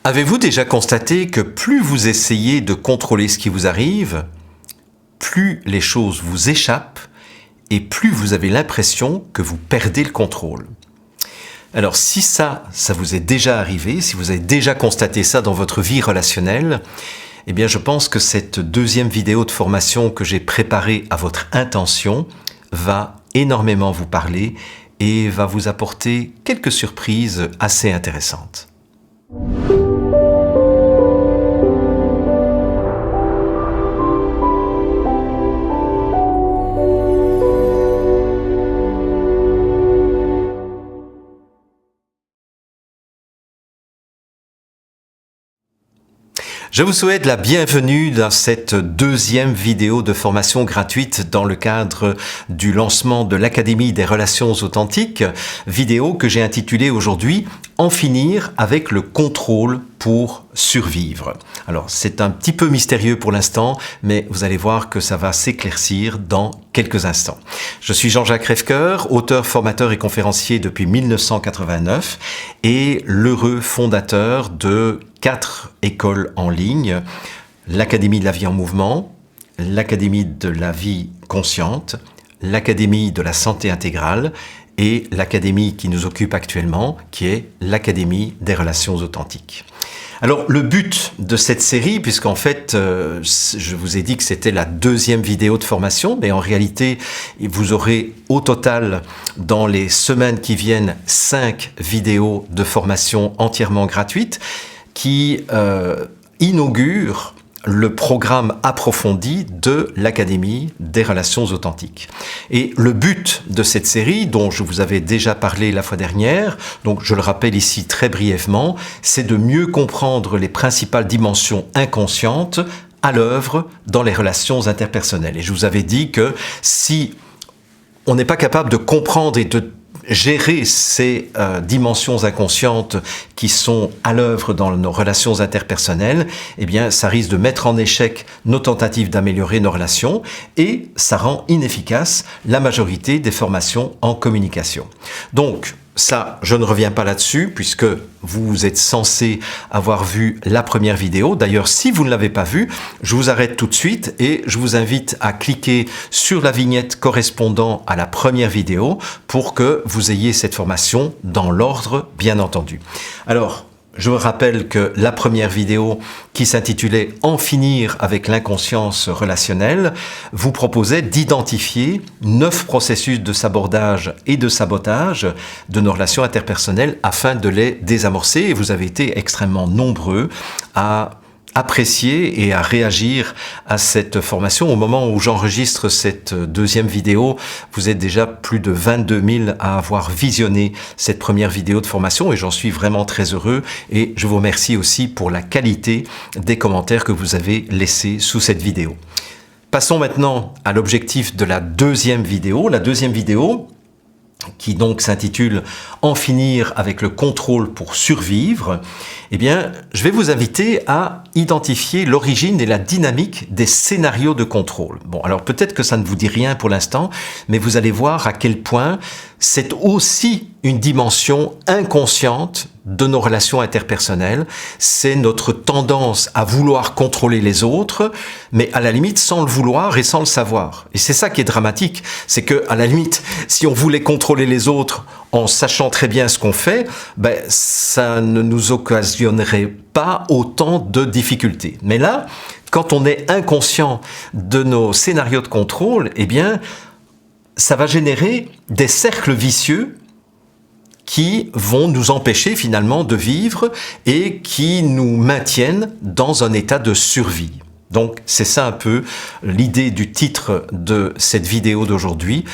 Avez-vous déjà constaté que plus vous essayez de contrôler ce qui vous arrive, plus les choses vous échappent et plus vous avez l'impression que vous perdez le contrôle? Alors si ça vous est déjà arrivé, si vous avez déjà constaté ça dans votre vie relationnelle, eh bien je pense que cette deuxième vidéo de formation que j'ai préparée à votre intention va énormément vous parler et va vous apporter quelques surprises assez intéressantes. Je vous souhaite la bienvenue dans cette deuxième vidéo de formation gratuite dans le cadre du lancement de l'Académie des relations authentiques, vidéo que j'ai intitulée aujourd'hui « En finir avec le contrôle pour survivre ». Alors c'est un petit peu mystérieux pour l'instant, mais vous allez voir que ça va s'éclaircir dans quelques instants. Je suis Jean-Jacques Rêvecoeur, auteur, formateur et conférencier depuis 1989 et l'heureux fondateur de 4 écoles en ligne, l'Académie de la vie en mouvement, l'Académie de la vie consciente, l'Académie de la santé intégrale et l'Académie qui nous occupe actuellement, qui est l'Académie des relations authentiques. Alors le but de cette série, puisqu'en fait je vous ai dit que c'était la deuxième vidéo de formation, mais en réalité vous aurez au total dans les semaines qui viennent 5 vidéos de formation entièrement gratuites qui inaugurent le programme approfondi de l'Académie des relations authentiques. Et le but de cette série, dont je vous avais déjà parlé la fois dernière, donc je le rappelle ici très brièvement, c'est de mieux comprendre les principales dimensions inconscientes à l'œuvre dans les relations interpersonnelles. Et je vous avais dit que si on n'est pas capable de comprendre et de gérer ces dimensions inconscientes qui sont à l'œuvre dans nos relations interpersonnelles, eh bien, ça risque de mettre en échec nos tentatives d'améliorer nos relations et ça rend inefficace la majorité des formations en communication. Donc, ça, je ne reviens pas là-dessus puisque vous êtes censé avoir vu la première vidéo. D'ailleurs, si vous ne l'avez pas vue, je vous arrête tout de suite et je vous invite à cliquer sur la vignette correspondant à la première vidéo pour que vous ayez cette formation dans l'ordre, bien entendu. Alors, je vous rappelle que la première vidéo qui s'intitulait « En finir avec l'inconscience relationnelle » vous proposait d'identifier 9 processus de sabordage et de sabotage de nos relations interpersonnelles afin de les désamorcer. Et vous avez été extrêmement nombreux à apprécier et à réagir à cette formation. Au moment où j'enregistre cette deuxième vidéo, vous êtes déjà plus de 22 000 à avoir visionné cette première vidéo de formation et j'en suis vraiment très heureux et je vous remercie aussi pour la qualité des commentaires que vous avez laissés sous cette vidéo. Passons maintenant à l'objectif de la deuxième vidéo. La deuxième vidéo qui donc s'intitule « En finir avec le contrôle pour survivre », eh bien, je vais vous inviter à identifier l'origine et la dynamique des scénarios de contrôle. Bon, alors peut-être que ça ne vous dit rien pour l'instant, mais vous allez voir à quel point c'est aussi une dimension inconsciente de nos relations interpersonnelles. C'est notre tendance à vouloir contrôler les autres, mais à la limite sans le vouloir et sans le savoir. Et c'est ça qui est dramatique, c'est que à la limite, si on voulait contrôler les autres en sachant très bien ce qu'on fait, ben, ça ne nous occasionnerait pas autant de difficultés. Mais là, quand on est inconscient de nos scénarios de contrôle, eh bien, ça va générer des cercles vicieux qui vont nous empêcher finalement de vivre et qui nous maintiennent dans un état de survie. Donc c'est ça un peu l'idée du titre de cette vidéo d'aujourd'hui,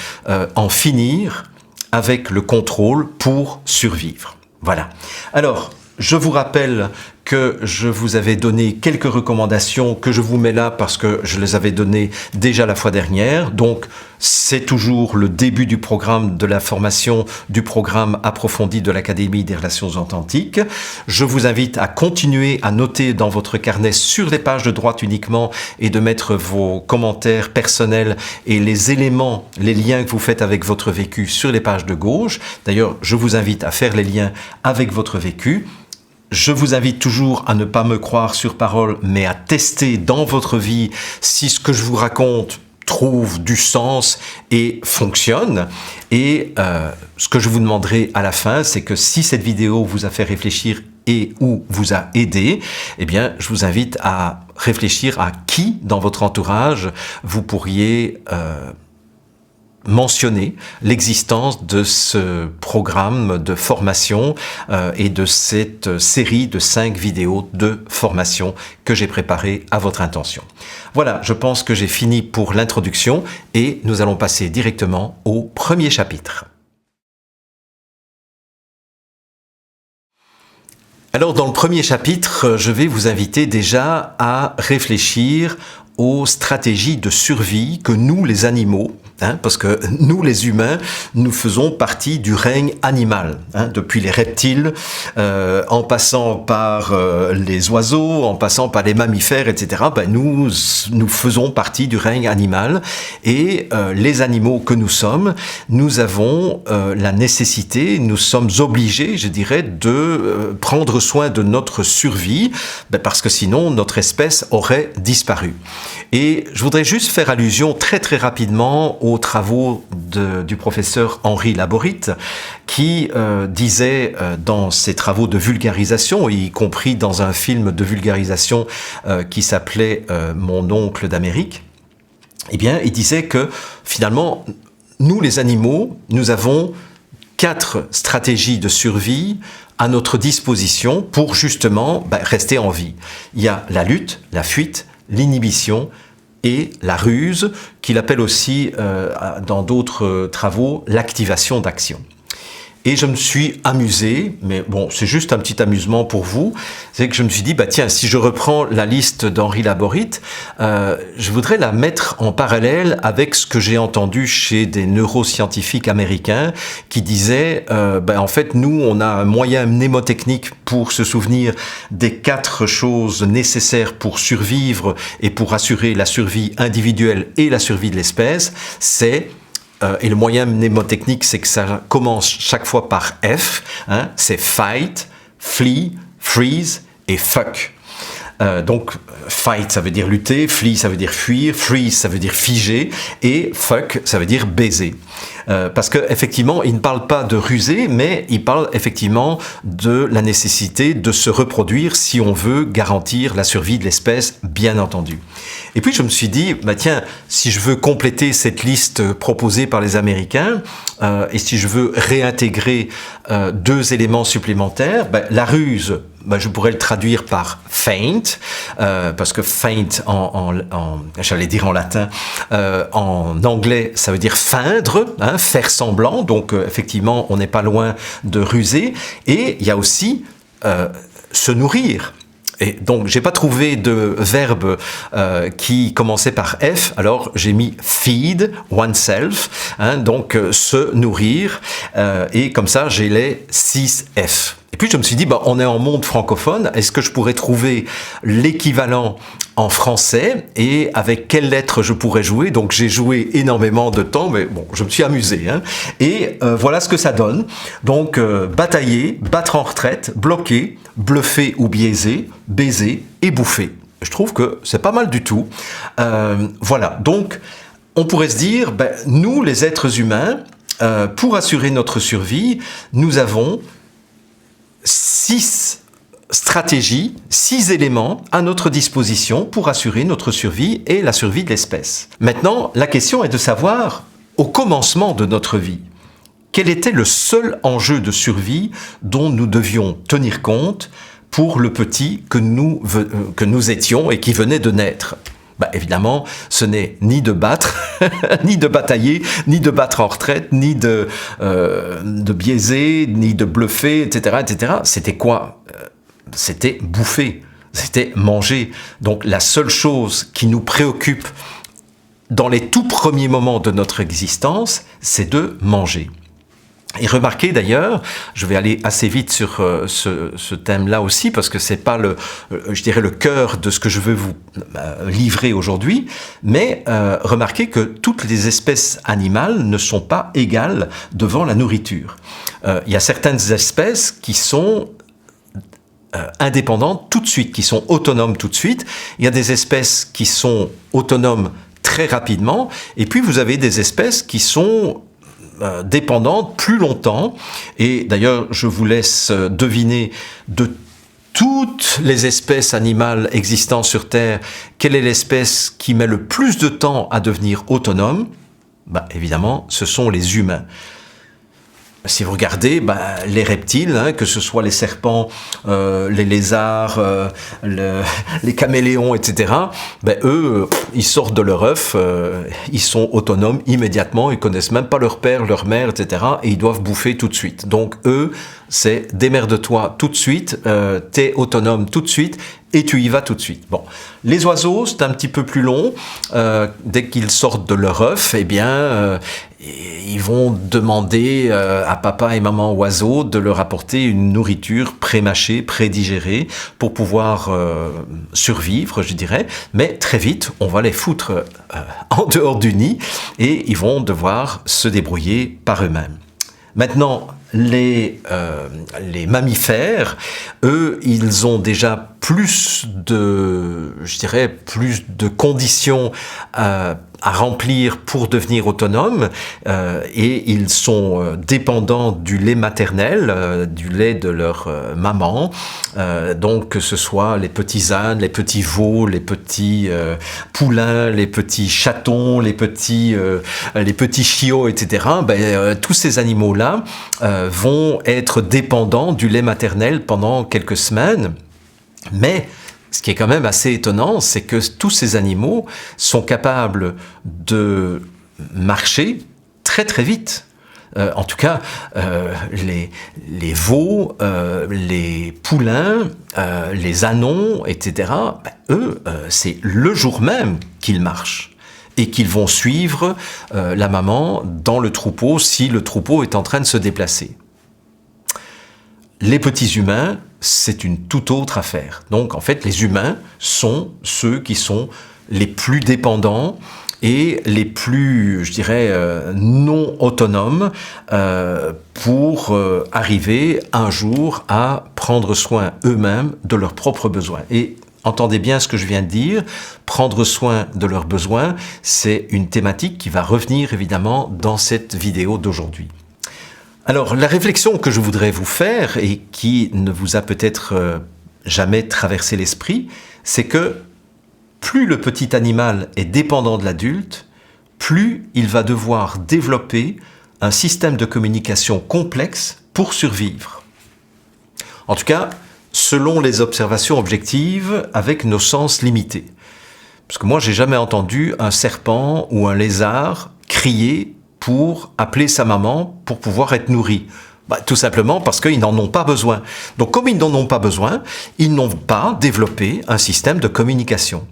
en finir avec le contrôle pour survivre. Voilà. Alors, je vous rappelle que je vous avais donné quelques recommandations que je vous mets là parce que je les avais données déjà la fois dernière. Donc, c'est toujours le début du programme de la formation du programme approfondi de l'Académie des relations authentiques. Je vous invite à continuer à noter dans votre carnet sur les pages de droite uniquement et de mettre vos commentaires personnels et les éléments, les liens que vous faites avec votre vécu sur les pages de gauche. D'ailleurs, je vous invite à faire les liens avec votre vécu. Je vous invite toujours à ne pas me croire sur parole, mais à tester dans votre vie si ce que je vous raconte trouve du sens et fonctionne. Et ce que je vous demanderai à la fin, c'est que si cette vidéo vous a fait réfléchir et ou vous a aidé, eh bien, je vous invite à réfléchir à qui dans votre entourage vous pourriez mentionner l'existence de ce programme de formation et de cette série de 5 vidéos de formation que j'ai préparées à votre intention. Voilà, je pense que j'ai fini pour l'introduction et nous allons passer directement au premier chapitre. Alors dans le premier chapitre, je vais vous inviter déjà à réfléchir aux stratégies de survie que nous, les animaux, parce que nous, les humains, nous faisons partie du règne animal, depuis les reptiles, en passant par les oiseaux, en passant par les mammifères, etc. Nous faisons partie du règne animal et les animaux que nous sommes, nous avons la nécessité, nous sommes obligés, je dirais, de prendre soin de notre survie, parce que sinon notre espèce aurait disparu. Et je voudrais juste faire allusion très rapidement aux travaux du professeur Henri Laborit, qui disait dans ses travaux de vulgarisation, y compris dans un film de vulgarisation qui s'appelait Mon oncle d'Amérique, eh bien, il disait que finalement, nous les animaux, nous avons 4 stratégies de survie à notre disposition pour justement rester en vie. Il y a la lutte, la fuite, l'inhibition et la ruse, qu'il appelle aussi dans d'autres travaux l'activation d'action. Et je me suis amusé, mais bon, c'est juste un petit amusement pour vous, c'est que je me suis dit, tiens, si je reprends la liste d'Henri Laborit, je voudrais la mettre en parallèle avec ce que j'ai entendu chez des neuroscientifiques américains qui disaient, en fait, nous, on a un moyen mnémotechnique pour se souvenir des 4 choses nécessaires pour survivre et pour assurer la survie individuelle et la survie de l'espèce, et le moyen mnémotechnique, c'est que ça commence chaque fois par F, c'est fight, flee, freeze et fuck. Donc, fight, ça veut dire lutter, flee, ça veut dire fuir, freeze, ça veut dire figer, et fuck, ça veut dire baiser. Parce qu'effectivement, il ne parle pas de ruser, mais il parle effectivement de la nécessité de se reproduire si on veut garantir la survie de l'espèce, bien entendu. Et puis je me suis dit, tiens, si je veux compléter cette liste proposée par les Américains, et si je veux réintégrer 2 éléments supplémentaires, la ruse, je pourrais le traduire par feint, parce que feint, j'allais dire en latin, en anglais, ça veut dire feindre, faire semblant, donc effectivement, on n'est pas loin de ruser, et il y a aussi se nourrir. Et donc, j'ai pas trouvé de verbe qui commençait par F, alors j'ai mis feed oneself, donc se nourrir, et comme ça, j'ai les 6 F. Et puis je me suis dit, on est en monde francophone, est-ce que je pourrais trouver l'équivalent en français et avec quelle lettre je pourrais jouer? Donc j'ai joué énormément de temps, mais bon, je me suis amusé. Et voilà ce que ça donne. Donc batailler, battre en retraite, bloquer, bluffer ou biaiser, baiser et bouffer. Je trouve que c'est pas mal du tout. Voilà, donc on pourrait se dire, nous les êtres humains, pour assurer notre survie, nous avons 6 stratégies, 6 éléments à notre disposition pour assurer notre survie et la survie de l'espèce. Maintenant, la question est de savoir, au commencement de notre vie, quel était le seul enjeu de survie dont nous devions tenir compte pour le petit que nous étions et qui venait de naître? Évidemment, ce n'est ni de battre, ni de batailler, ni de battre en retraite, ni de biaiser, ni de bluffer, etc., etc. C'était quoi? C'était bouffer, c'était manger. Donc la seule chose qui nous préoccupe dans les tout premiers moments de notre existence, c'est de manger. Et remarquez d'ailleurs, je vais aller assez vite sur ce thème-là aussi, parce que c'est pas je dirais le cœur de ce que je veux vous livrer aujourd'hui, mais remarquez que toutes les espèces animales ne sont pas égales devant la nourriture. Il y a certaines espèces qui sont indépendantes tout de suite, qui sont autonomes tout de suite. Il y a des espèces qui sont autonomes très rapidement, et puis vous avez des espèces qui sont dépendantes plus longtemps. Et d'ailleurs, je vous laisse deviner de toutes les espèces animales existant sur Terre, quelle est l'espèce qui met le plus de temps à devenir autonome? Évidemment, ce sont les humains. Si vous regardez les reptiles, que ce soit les serpents, les lézards, les caméléons, etc., eux, ils sortent de leur œuf, ils sont autonomes immédiatement, ils connaissent même pas leur père, leur mère, etc., et ils doivent bouffer tout de suite. Donc eux, c'est démerde-toi tout de suite, t'es autonome tout de suite, et tu y vas tout de suite. Bon, les oiseaux, c'est un petit peu plus long. Dès qu'ils sortent de leur œuf, ils vont demander à papa et maman oiseau de leur apporter une nourriture pré-mâchée, pré-digérée, pour pouvoir survivre, je dirais. Mais très vite, on va les foutre en dehors du nid, et ils vont devoir se débrouiller par eux-mêmes. Maintenant, les mammifères, eux, ils ont déjà plus de conditions à remplir pour devenir autonomes, et ils sont dépendants du lait maternel, du lait de leur maman, donc que ce soit les petits ânes, les petits veaux, les petits poulains, les petits chatons, les petits chiots, etc. Tous ces animaux-là vont être dépendants du lait maternel pendant quelques semaines, mais ce qui est quand même assez étonnant, c'est que tous ces animaux sont capables de marcher très très vite. En tout cas, les veaux, les poulains, les ânons, etc., eux, c'est le jour même qu'ils marchent et qu'ils vont suivre la maman dans le troupeau si le troupeau est en train de se déplacer. Les petits humains, c'est une toute autre affaire. Donc, en fait, les humains sont ceux qui sont les plus dépendants et les plus, je dirais, non autonomes pour arriver un jour à prendre soin eux-mêmes de leurs propres besoins. Et entendez bien ce que je viens de dire, prendre soin de leurs besoins, c'est une thématique qui va revenir évidemment dans cette vidéo d'aujourd'hui. Alors, la réflexion que je voudrais vous faire, et qui ne vous a peut-être jamais traversé l'esprit, c'est que plus le petit animal est dépendant de l'adulte, plus il va devoir développer un système de communication complexe pour survivre. En tout cas, selon les observations objectives avec nos sens limités. Parce que moi, j'ai jamais entendu un serpent ou un lézard crier pour appeler sa maman pour pouvoir être nourri. Tout simplement parce qu'ils n'en ont pas besoin. Donc comme ils n'en ont pas besoin, ils n'ont pas développé un système de communication.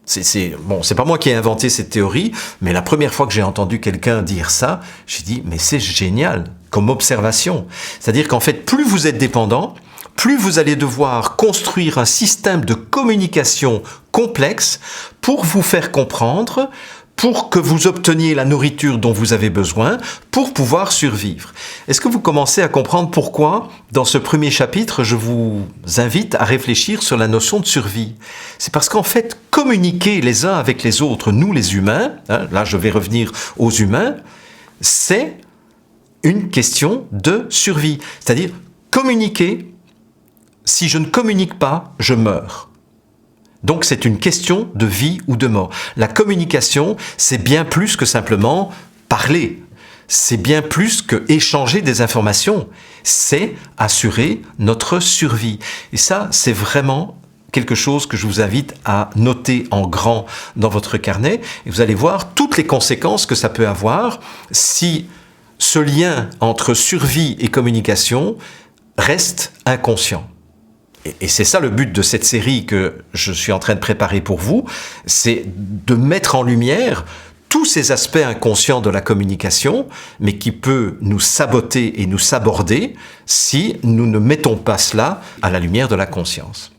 C'est pas moi qui ai inventé cette théorie, mais la première fois que j'ai entendu quelqu'un dire ça, j'ai dit mais c'est génial comme observation. C'est-à-dire qu'en fait, plus vous êtes dépendant, plus vous allez devoir construire un système de communication complexe pour vous faire comprendre, pour que vous obteniez la nourriture dont vous avez besoin pour pouvoir survivre. Est-ce que vous commencez à comprendre pourquoi, dans ce premier chapitre, je vous invite à réfléchir sur la notion de survie? C'est parce qu'en fait, communiquer les uns avec les autres, nous les humains, là je vais revenir aux humains, c'est une question de survie. C'est-à-dire, communiquer, si je ne communique pas, je meurs. Donc c'est une question de vie ou de mort. La communication, c'est bien plus que simplement parler. C'est bien plus que échanger des informations. C'est assurer notre survie. Et ça, c'est vraiment quelque chose que je vous invite à noter en grand dans votre carnet. Et vous allez voir toutes les conséquences que ça peut avoir si ce lien entre survie et communication reste inconscient. Et c'est ça le but de cette série que je suis en train de préparer pour vous, c'est de mettre en lumière tous ces aspects inconscients de la communication, mais qui peut nous saboter et nous saborder si nous ne mettons pas cela à la lumière de la conscience.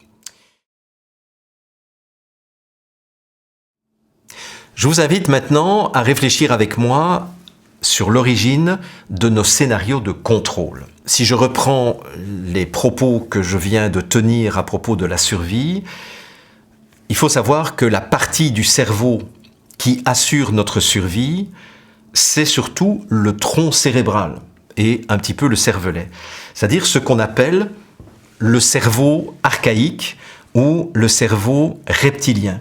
Je vous invite maintenant à réfléchir avec moi sur l'origine de nos scénarios de contrôle. si je reprends les propos que je viens de tenir à propos de la survie, il faut savoir que la partie du cerveau qui assure notre survie, c'est surtout le tronc cérébral et un petit peu le cervelet. C'est-à-dire ce qu'on appelle le cerveau archaïque ou le cerveau reptilien.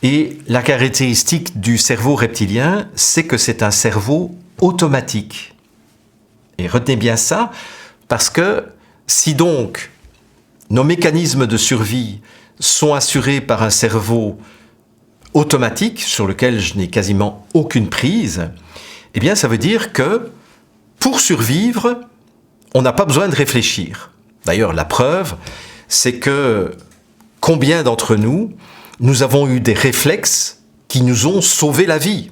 Et la caractéristique du cerveau reptilien, c'est que c'est un cerveau automatique. Et retenez bien ça, parce que si donc nos mécanismes de survie sont assurés par un cerveau automatique, sur lequel je n'ai quasiment aucune prise, eh bien ça veut dire que pour survivre, on n'a pas besoin de réfléchir. D'ailleurs, la preuve, c'est que combien d'entre nous, nous avons eu des réflexes qui nous ont sauvé la vie.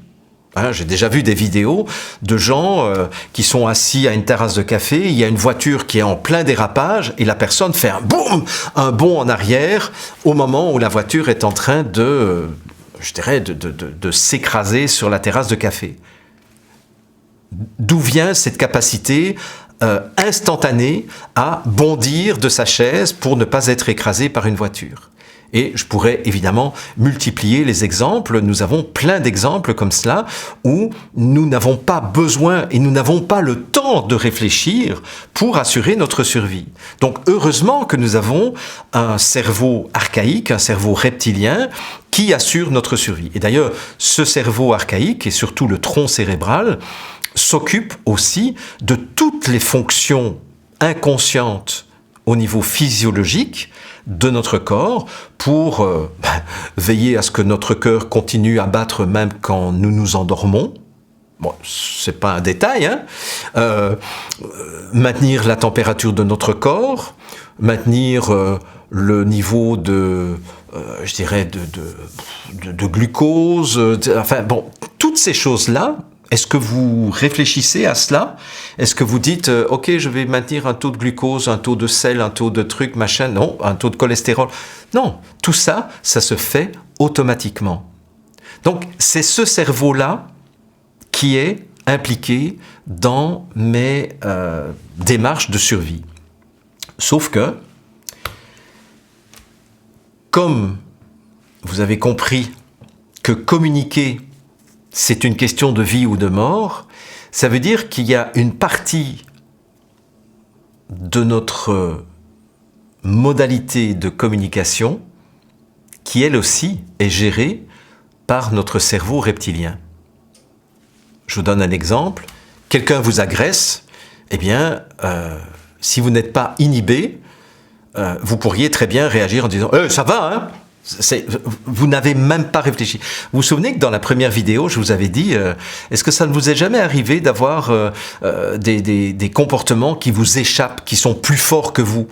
J'ai déjà vu des vidéos de gens qui sont assis à une terrasse de café, il y a une voiture qui est en plein dérapage et la personne fait un bond en arrière au moment où la voiture est en train de s'écraser sur la terrasse de café. D'où vient cette capacité instantanée à bondir de sa chaise pour ne pas être écrasé par une voiture? Et je pourrais évidemment multiplier les exemples. Nous avons plein d'exemples comme cela où nous n'avons pas besoin et nous n'avons pas le temps de réfléchir pour assurer notre survie. Donc heureusement que nous avons un cerveau archaïque, un cerveau reptilien qui assure notre survie. Et d'ailleurs, ce cerveau archaïque et surtout le tronc cérébral s'occupe aussi de toutes les fonctions inconscientes au niveau physiologique de notre corps pour veiller à ce que notre cœur continue à battre même quand nous nous endormons. Bon, c'est pas un détail, hein. Maintenir la température de notre corps, maintenir le niveau de glucose, enfin bon, toutes ces choses-là. Est-ce que vous réfléchissez à cela? Est-ce que vous dites, ok, je vais maintenir un taux de glucose, un taux de sel, un taux de truc, machin? Non, un taux de cholestérol. Non, tout ça, ça se fait automatiquement. Donc, c'est ce cerveau-là qui est impliqué dans mes démarches de survie. Sauf que, comme vous avez compris que communiquer, c'est une question de vie ou de mort, ça veut dire qu'il y a une partie de notre modalité de communication qui, elle aussi, est gérée par notre cerveau reptilien. Je vous donne un exemple. Quelqu'un vous agresse, eh bien, si vous n'êtes pas inhibé, vous pourriez très bien réagir en disant « ça va, hein ?» Vous n'avez même pas réfléchi. Vous vous souvenez que dans la première vidéo, je vous avais dit, est-ce que ça ne vous est jamais arrivé d'avoir des comportements qui vous échappent, qui sont plus forts que vous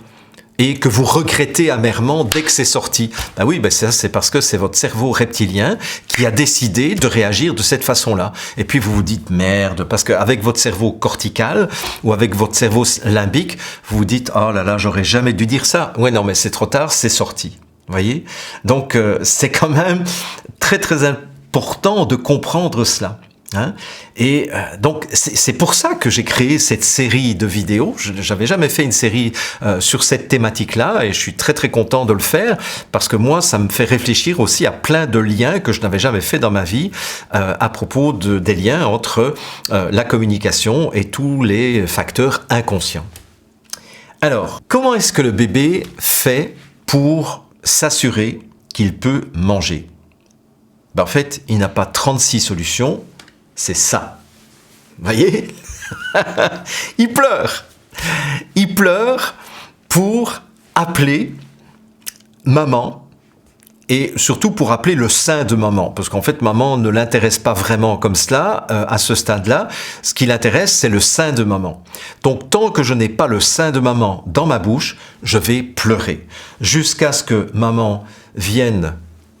et que vous regrettez amèrement dès que c'est sorti? Ben oui, ça c'est parce que c'est votre cerveau reptilien qui a décidé de réagir de cette façon-là. Et puis vous vous dites merde, parce qu'avec votre cerveau cortical ou avec votre cerveau limbique, vous vous dites oh là là, j'aurais jamais dû dire ça. Ouais, non, mais c'est trop tard, c'est sorti. Vous voyez? Donc, c'est quand même très très important de comprendre cela. Hein? Et donc, c'est pour ça que j'ai créé cette série de vidéos. Je n'avais jamais fait une série sur cette thématique-là et je suis très très content de le faire parce que moi, ça me fait réfléchir aussi à plein de liens que je n'avais jamais fait dans ma vie à propos des liens entre la communication et tous les facteurs inconscients. Alors, comment est-ce que le bébé fait pour s'assurer qu'il peut manger? Ben en fait, il n'a pas 36 solutions, c'est ça. Vous voyez? Il pleure. Il pleure pour appeler maman et surtout pour appeler le sein de maman. Parce qu'en fait, maman ne l'intéresse pas vraiment comme cela à ce stade-là. Ce qui l'intéresse, c'est le sein de maman. Donc, tant que je n'ai pas le sein de maman dans ma bouche, je vais pleurer. Jusqu'à ce que maman vienne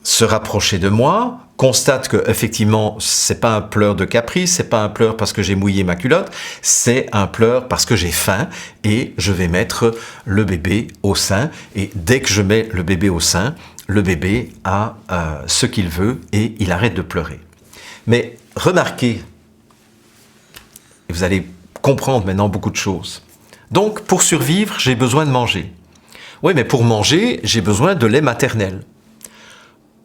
se rapprocher de moi, constate que effectivement c'est pas un pleur de caprice, c'est pas un pleur parce que j'ai mouillé ma culotte, c'est un pleur parce que j'ai faim et je vais mettre le bébé au sein. Et dès que je mets le bébé au sein, le bébé a ce qu'il veut et il arrête de pleurer. Mais remarquez, et vous allez comprendre maintenant beaucoup de choses. Donc, pour survivre, j'ai besoin de manger. Oui, mais pour manger, j'ai besoin de lait maternel.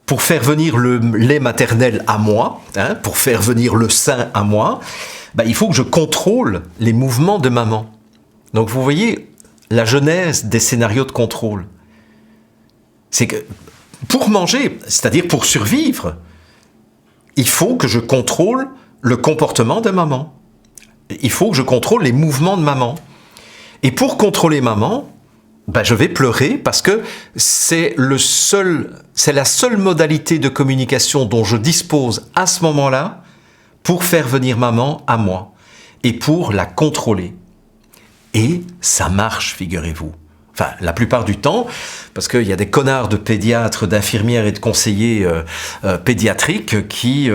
Pour faire venir le lait maternel à moi, pour faire venir le sein à moi, il faut que je contrôle les mouvements de maman. Donc vous voyez la genèse des scénarios de contrôle. C'est que pour manger, c'est-à-dire pour survivre, il faut que je contrôle le comportement de maman. Il faut que je contrôle les mouvements de maman. Et pour contrôler maman, je vais pleurer parce que c'est la seule modalité de communication dont je dispose à ce moment-là pour faire venir maman à moi et pour la contrôler. Et ça marche, figurez-vous. Enfin, la plupart du temps, parce qu'il y a des connards de pédiatres, d'infirmières et de conseillers pédiatriques qui,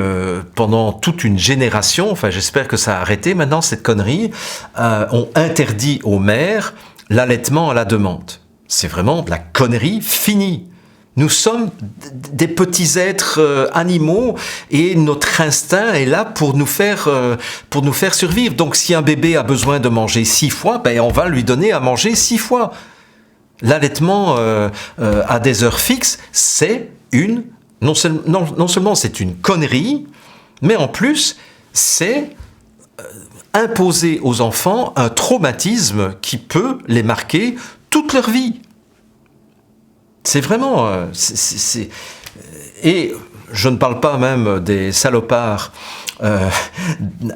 pendant toute une génération, enfin j'espère que ça a arrêté maintenant cette connerie, ont interdit aux mères l'allaitement à la demande. C'est vraiment de la connerie finie. Nous sommes des petits êtres animaux et notre instinct est là pour nous faire survivre. Donc si un bébé a besoin de manger 6 fois, on va lui donner à manger 6 fois. L'allaitement à des heures fixes, c'est non seulement c'est une connerie, mais en plus c'est imposer aux enfants un traumatisme qui peut les marquer toute leur vie. C'est vraiment... Et je ne parle pas même des salopards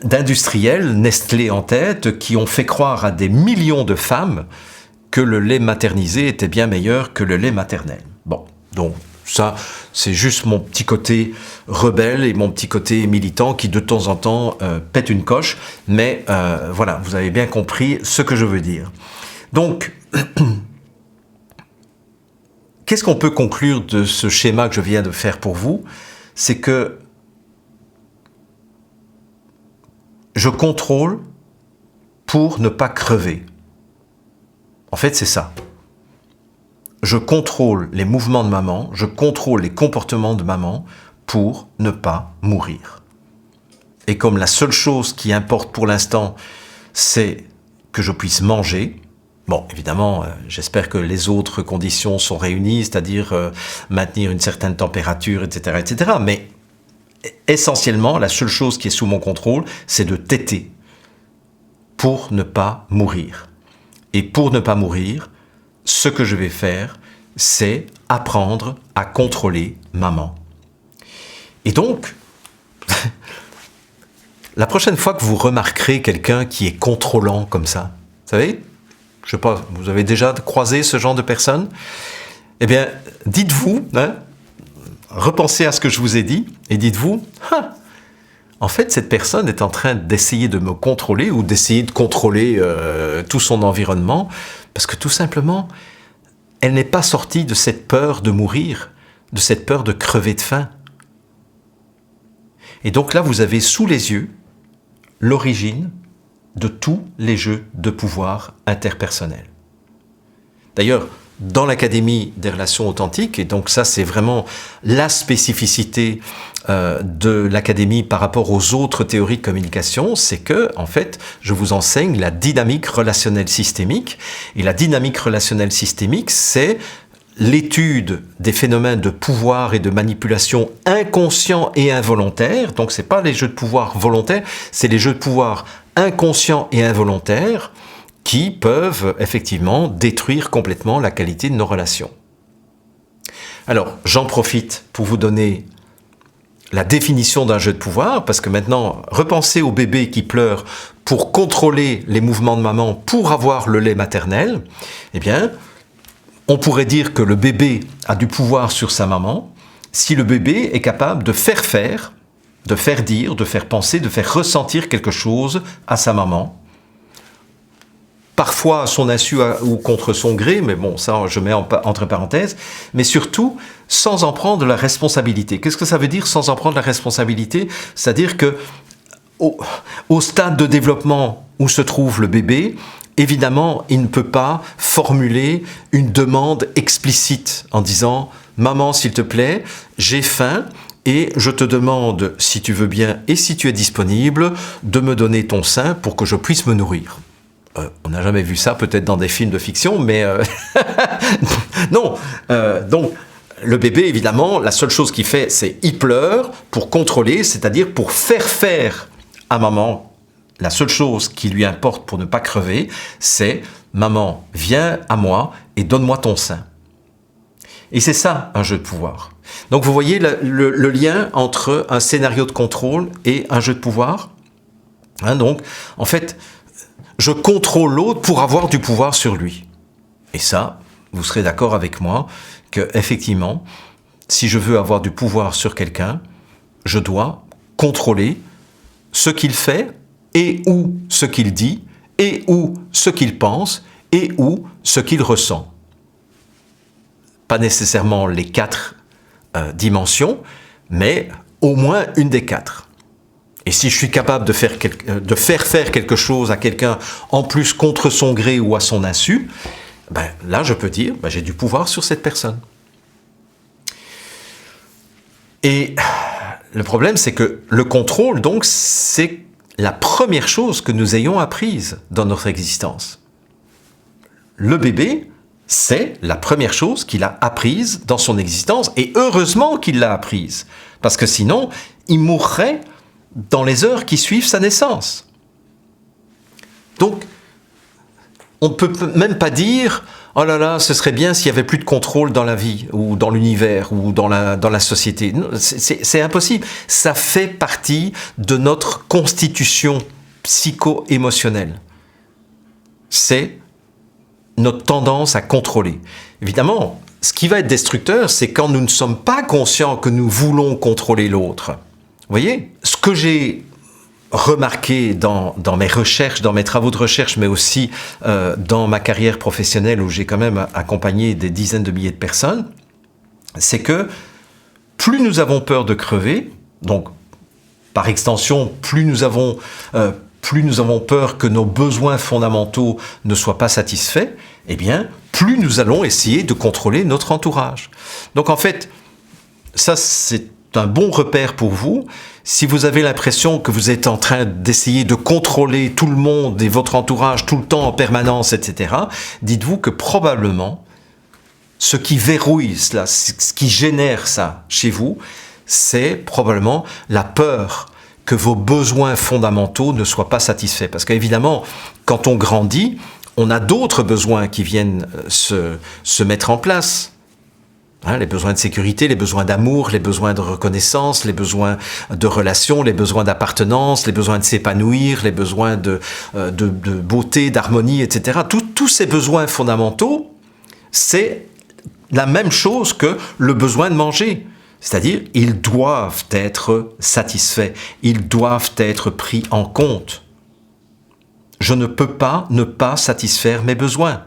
d'industriels, Nestlé en tête, qui ont fait croire à des millions de femmes que le lait maternisé était bien meilleur que le lait maternel. Bon, donc ça, c'est juste mon petit côté rebelle et mon petit côté militant qui de temps en temps pète une coche, mais voilà, vous avez bien compris ce que je veux dire. Donc, qu'est-ce qu'on peut conclure de ce schéma que je viens de faire pour vous? C'est que je contrôle pour ne pas crever. En fait, c'est ça. Je contrôle les mouvements de maman, je contrôle les comportements de maman pour ne pas mourir. Et comme la seule chose qui importe pour l'instant, c'est que je puisse manger, bon, évidemment, j'espère que les autres conditions sont réunies, c'est-à-dire maintenir une certaine température, etc., etc. Mais essentiellement, la seule chose qui est sous mon contrôle, c'est de téter pour ne pas mourir. Et pour ne pas mourir, ce que je vais faire, c'est apprendre à contrôler maman. Et donc, la prochaine fois que vous remarquerez quelqu'un qui est contrôlant comme ça, vous savez, je sais pas, vous avez déjà croisé ce genre de personne? Eh bien, dites-vous, repensez à ce que je vous ai dit, et dites-vous, en fait, cette personne est en train d'essayer de me contrôler ou d'essayer de contrôler tout son environnement, parce que tout simplement, elle n'est pas sortie de cette peur de mourir, de cette peur de crever de faim. Et donc là, vous avez sous les yeux l'origine de tous les jeux de pouvoir interpersonnels. D'ailleurs, dans l'Académie des relations authentiques, et donc ça c'est vraiment la spécificité de l'Académie par rapport aux autres théories de communication, c'est que, en fait, je vous enseigne la dynamique relationnelle systémique, et la dynamique relationnelle systémique, c'est l'étude des phénomènes de pouvoir et de manipulation inconscients et involontaires, donc c'est pas les jeux de pouvoir volontaires, c'est les jeux de pouvoir inconscients et involontaires, qui peuvent effectivement détruire complètement la qualité de nos relations. Alors, j'en profite pour vous donner la définition d'un jeu de pouvoir, parce que maintenant, repensez au bébé qui pleure pour contrôler les mouvements de maman, pour avoir le lait maternel. Eh bien, on pourrait dire que le bébé a du pouvoir sur sa maman si le bébé est capable de faire dire, de faire penser, de faire ressentir quelque chose à sa maman, parfois à son insu ou contre son gré, mais bon, ça je mets entre parenthèses, mais surtout sans en prendre la responsabilité. Qu'est-ce que ça veut dire sans en prendre la responsabilité? C'est-à-dire que au stade de développement où se trouve le bébé, évidemment, il ne peut pas formuler une demande explicite en disant « Maman, s'il te plaît, j'ai faim ». Et je te demande, si tu veux bien et si tu es disponible, de me donner ton sein pour que je puisse me nourrir. On n'a jamais vu ça, peut-être dans des films de fiction, mais non. Donc, le bébé, évidemment, la seule chose qu'il fait, c'est il pleure pour contrôler, c'est-à-dire pour faire à maman. La seule chose qui lui importe pour ne pas crever, c'est « Maman, viens à moi et donne-moi ton sein ». Et c'est ça, un jeu de pouvoir. Donc, vous voyez le lien entre un scénario de contrôle et un jeu de pouvoir. Donc, en fait, je contrôle l'autre pour avoir du pouvoir sur lui. Et ça, vous serez d'accord avec moi que, effectivement, si je veux avoir du pouvoir sur quelqu'un, je dois contrôler ce qu'il fait et ou ce qu'il dit et ou ce qu'il pense et ou ce qu'il ressent. Pas nécessairement les 4 dimensions, mais au moins une des 4. Et si je suis capable de faire faire quelque chose à quelqu'un en plus contre son gré ou à son insu, ben, là je peux dire j'ai du pouvoir sur cette personne. Et le problème, c'est que le contrôle, donc, c'est la première chose que nous ayons apprise dans notre existence. Le bébé, c'est la première chose qu'il a apprise dans son existence, et heureusement qu'il l'a apprise, parce que sinon, il mourrait dans les heures qui suivent sa naissance. Donc, on ne peut même pas dire « Oh là là, ce serait bien s'il n'y avait plus de contrôle dans la vie, ou dans l'univers, ou dans la société. » C'est impossible. Ça fait partie de notre constitution psycho-émotionnelle. C'est notre tendance à contrôler. Évidemment, ce qui va être destructeur, c'est quand nous ne sommes pas conscients que nous voulons contrôler l'autre. Vous voyez, ce que j'ai remarqué dans mes recherches, dans mes travaux de recherche, mais aussi dans ma carrière professionnelle où j'ai quand même accompagné des dizaines de milliers de personnes, c'est que plus nous avons peur de crever, donc par extension, plus nous avons peur que nos besoins fondamentaux ne soient pas satisfaits, eh bien, plus nous allons essayer de contrôler notre entourage. Donc en fait, ça c'est un bon repère pour vous. Si vous avez l'impression que vous êtes en train d'essayer de contrôler tout le monde et votre entourage tout le temps en permanence, etc., dites-vous que probablement, ce qui verrouille cela, ce qui génère ça chez vous, c'est probablement la peur que vos besoins fondamentaux ne soient pas satisfaits. Parce qu'évidemment, quand on grandit, on a d'autres besoins qui viennent se mettre en place. Les besoins de sécurité, les besoins d'amour, les besoins de reconnaissance, les besoins de relations, les besoins d'appartenance, les besoins de s'épanouir, les besoins de beauté, d'harmonie, etc. Tous ces besoins fondamentaux, c'est la même chose que le besoin de manger. C'est-à-dire, ils doivent être satisfaits, ils doivent être pris en compte. Je ne peux pas ne pas satisfaire mes besoins.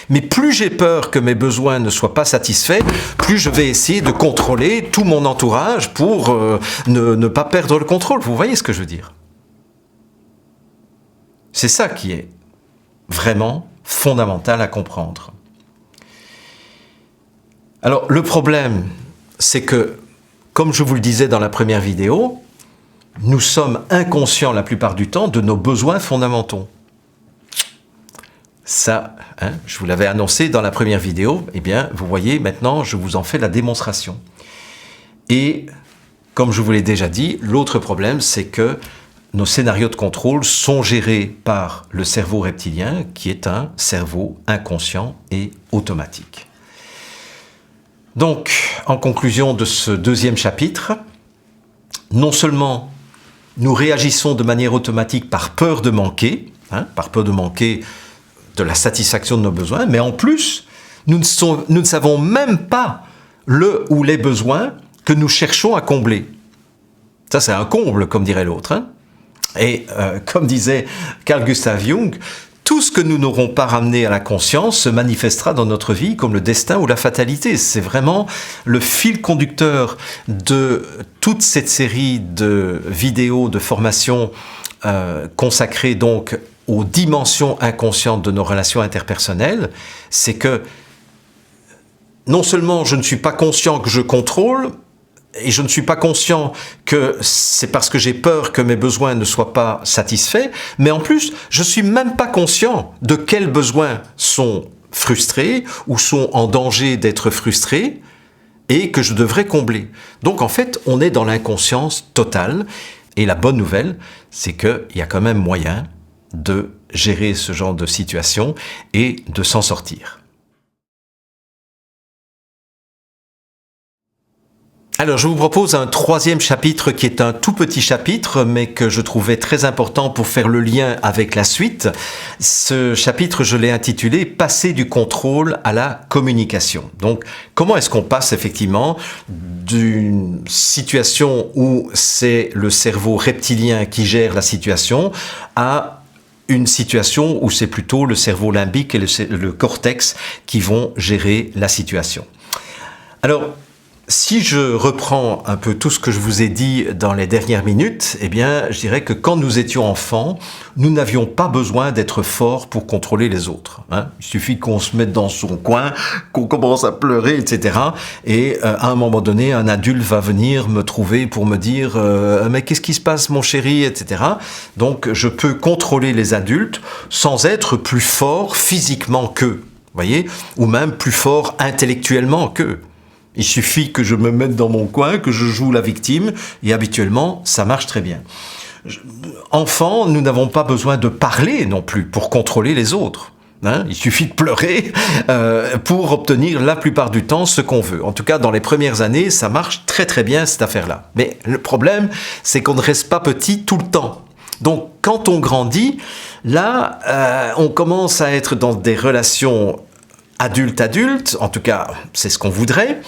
Mais plus j'ai peur que mes besoins ne soient pas satisfaits, plus je vais essayer de contrôler tout mon entourage pour ne pas perdre le contrôle. Vous voyez ce que je veux dire? C'est ça qui est vraiment fondamental à comprendre. Alors, le problème, c'est que, comme je vous le disais dans la première vidéo, nous sommes inconscients la plupart du temps de nos besoins fondamentaux. Ça, je vous l'avais annoncé dans la première vidéo, eh bien, vous voyez, maintenant, je vous en fais la démonstration. Et, comme je vous l'ai déjà dit, l'autre problème, c'est que nos scénarios de contrôle sont gérés par le cerveau reptilien, qui est un cerveau inconscient et automatique. Donc, en conclusion de ce deuxième chapitre, non seulement nous réagissons de manière automatique par peur de manquer, de la satisfaction de nos besoins, mais en plus, nous ne savons même pas le ou les besoins que nous cherchons à combler. Ça, c'est un comble, comme dirait l'autre. Et comme disait Carl Gustav Jung, tout ce que nous n'aurons pas ramené à la conscience se manifestera dans notre vie comme le destin ou la fatalité. C'est vraiment le fil conducteur de toute cette série de vidéos, de formations consacrées donc aux dimensions inconscientes de nos relations interpersonnelles. C'est que non seulement je ne suis pas conscient que je contrôle, et je ne suis pas conscient que c'est parce que j'ai peur que mes besoins ne soient pas satisfaits, mais en plus, je suis même pas conscient de quels besoins sont frustrés ou sont en danger d'être frustrés et que je devrais combler. Donc en fait, on est dans l'inconscience totale, et la bonne nouvelle, c'est qu'il y a quand même moyen de gérer ce genre de situation et de s'en sortir. Alors, je vous propose un troisième chapitre qui est un tout petit chapitre, mais que je trouvais très important pour faire le lien avec la suite. Ce chapitre, je l'ai intitulé « Passer du contrôle à la communication ». Donc, comment est-ce qu'on passe effectivement d'une situation où c'est le cerveau reptilien qui gère la situation à une situation où c'est plutôt le cerveau limbique et le cortex qui vont gérer la situation. Alors, si je reprends un peu tout ce que je vous ai dit dans les dernières minutes, eh bien, je dirais que quand nous étions enfants, nous n'avions pas besoin d'être forts pour contrôler les autres. Hein. Il suffit qu'on se mette dans son coin, qu'on commence à pleurer, etc. Et à un moment donné, un adulte va venir me trouver pour me dire « Mais qu'est-ce qui se passe, mon chéri ?» etc. Donc, je peux contrôler les adultes sans être plus fort physiquement qu'eux, voyez, ou même plus fort intellectuellement qu'eux. Il suffit que je me mette dans mon coin, que je joue la victime, et habituellement, ça marche très bien. Enfants, nous n'avons pas besoin de parler non plus pour contrôler les autres. Hein, il suffit de pleurer pour obtenir la plupart du temps ce qu'on veut. En tout cas, dans les premières années, ça marche très très bien cette affaire-là. Mais le problème, c'est qu'on ne reste pas petit tout le temps. Donc, quand on grandit, là, on commence à être dans des relations adulte-adulte, en tout cas, c'est ce qu'on voudrait,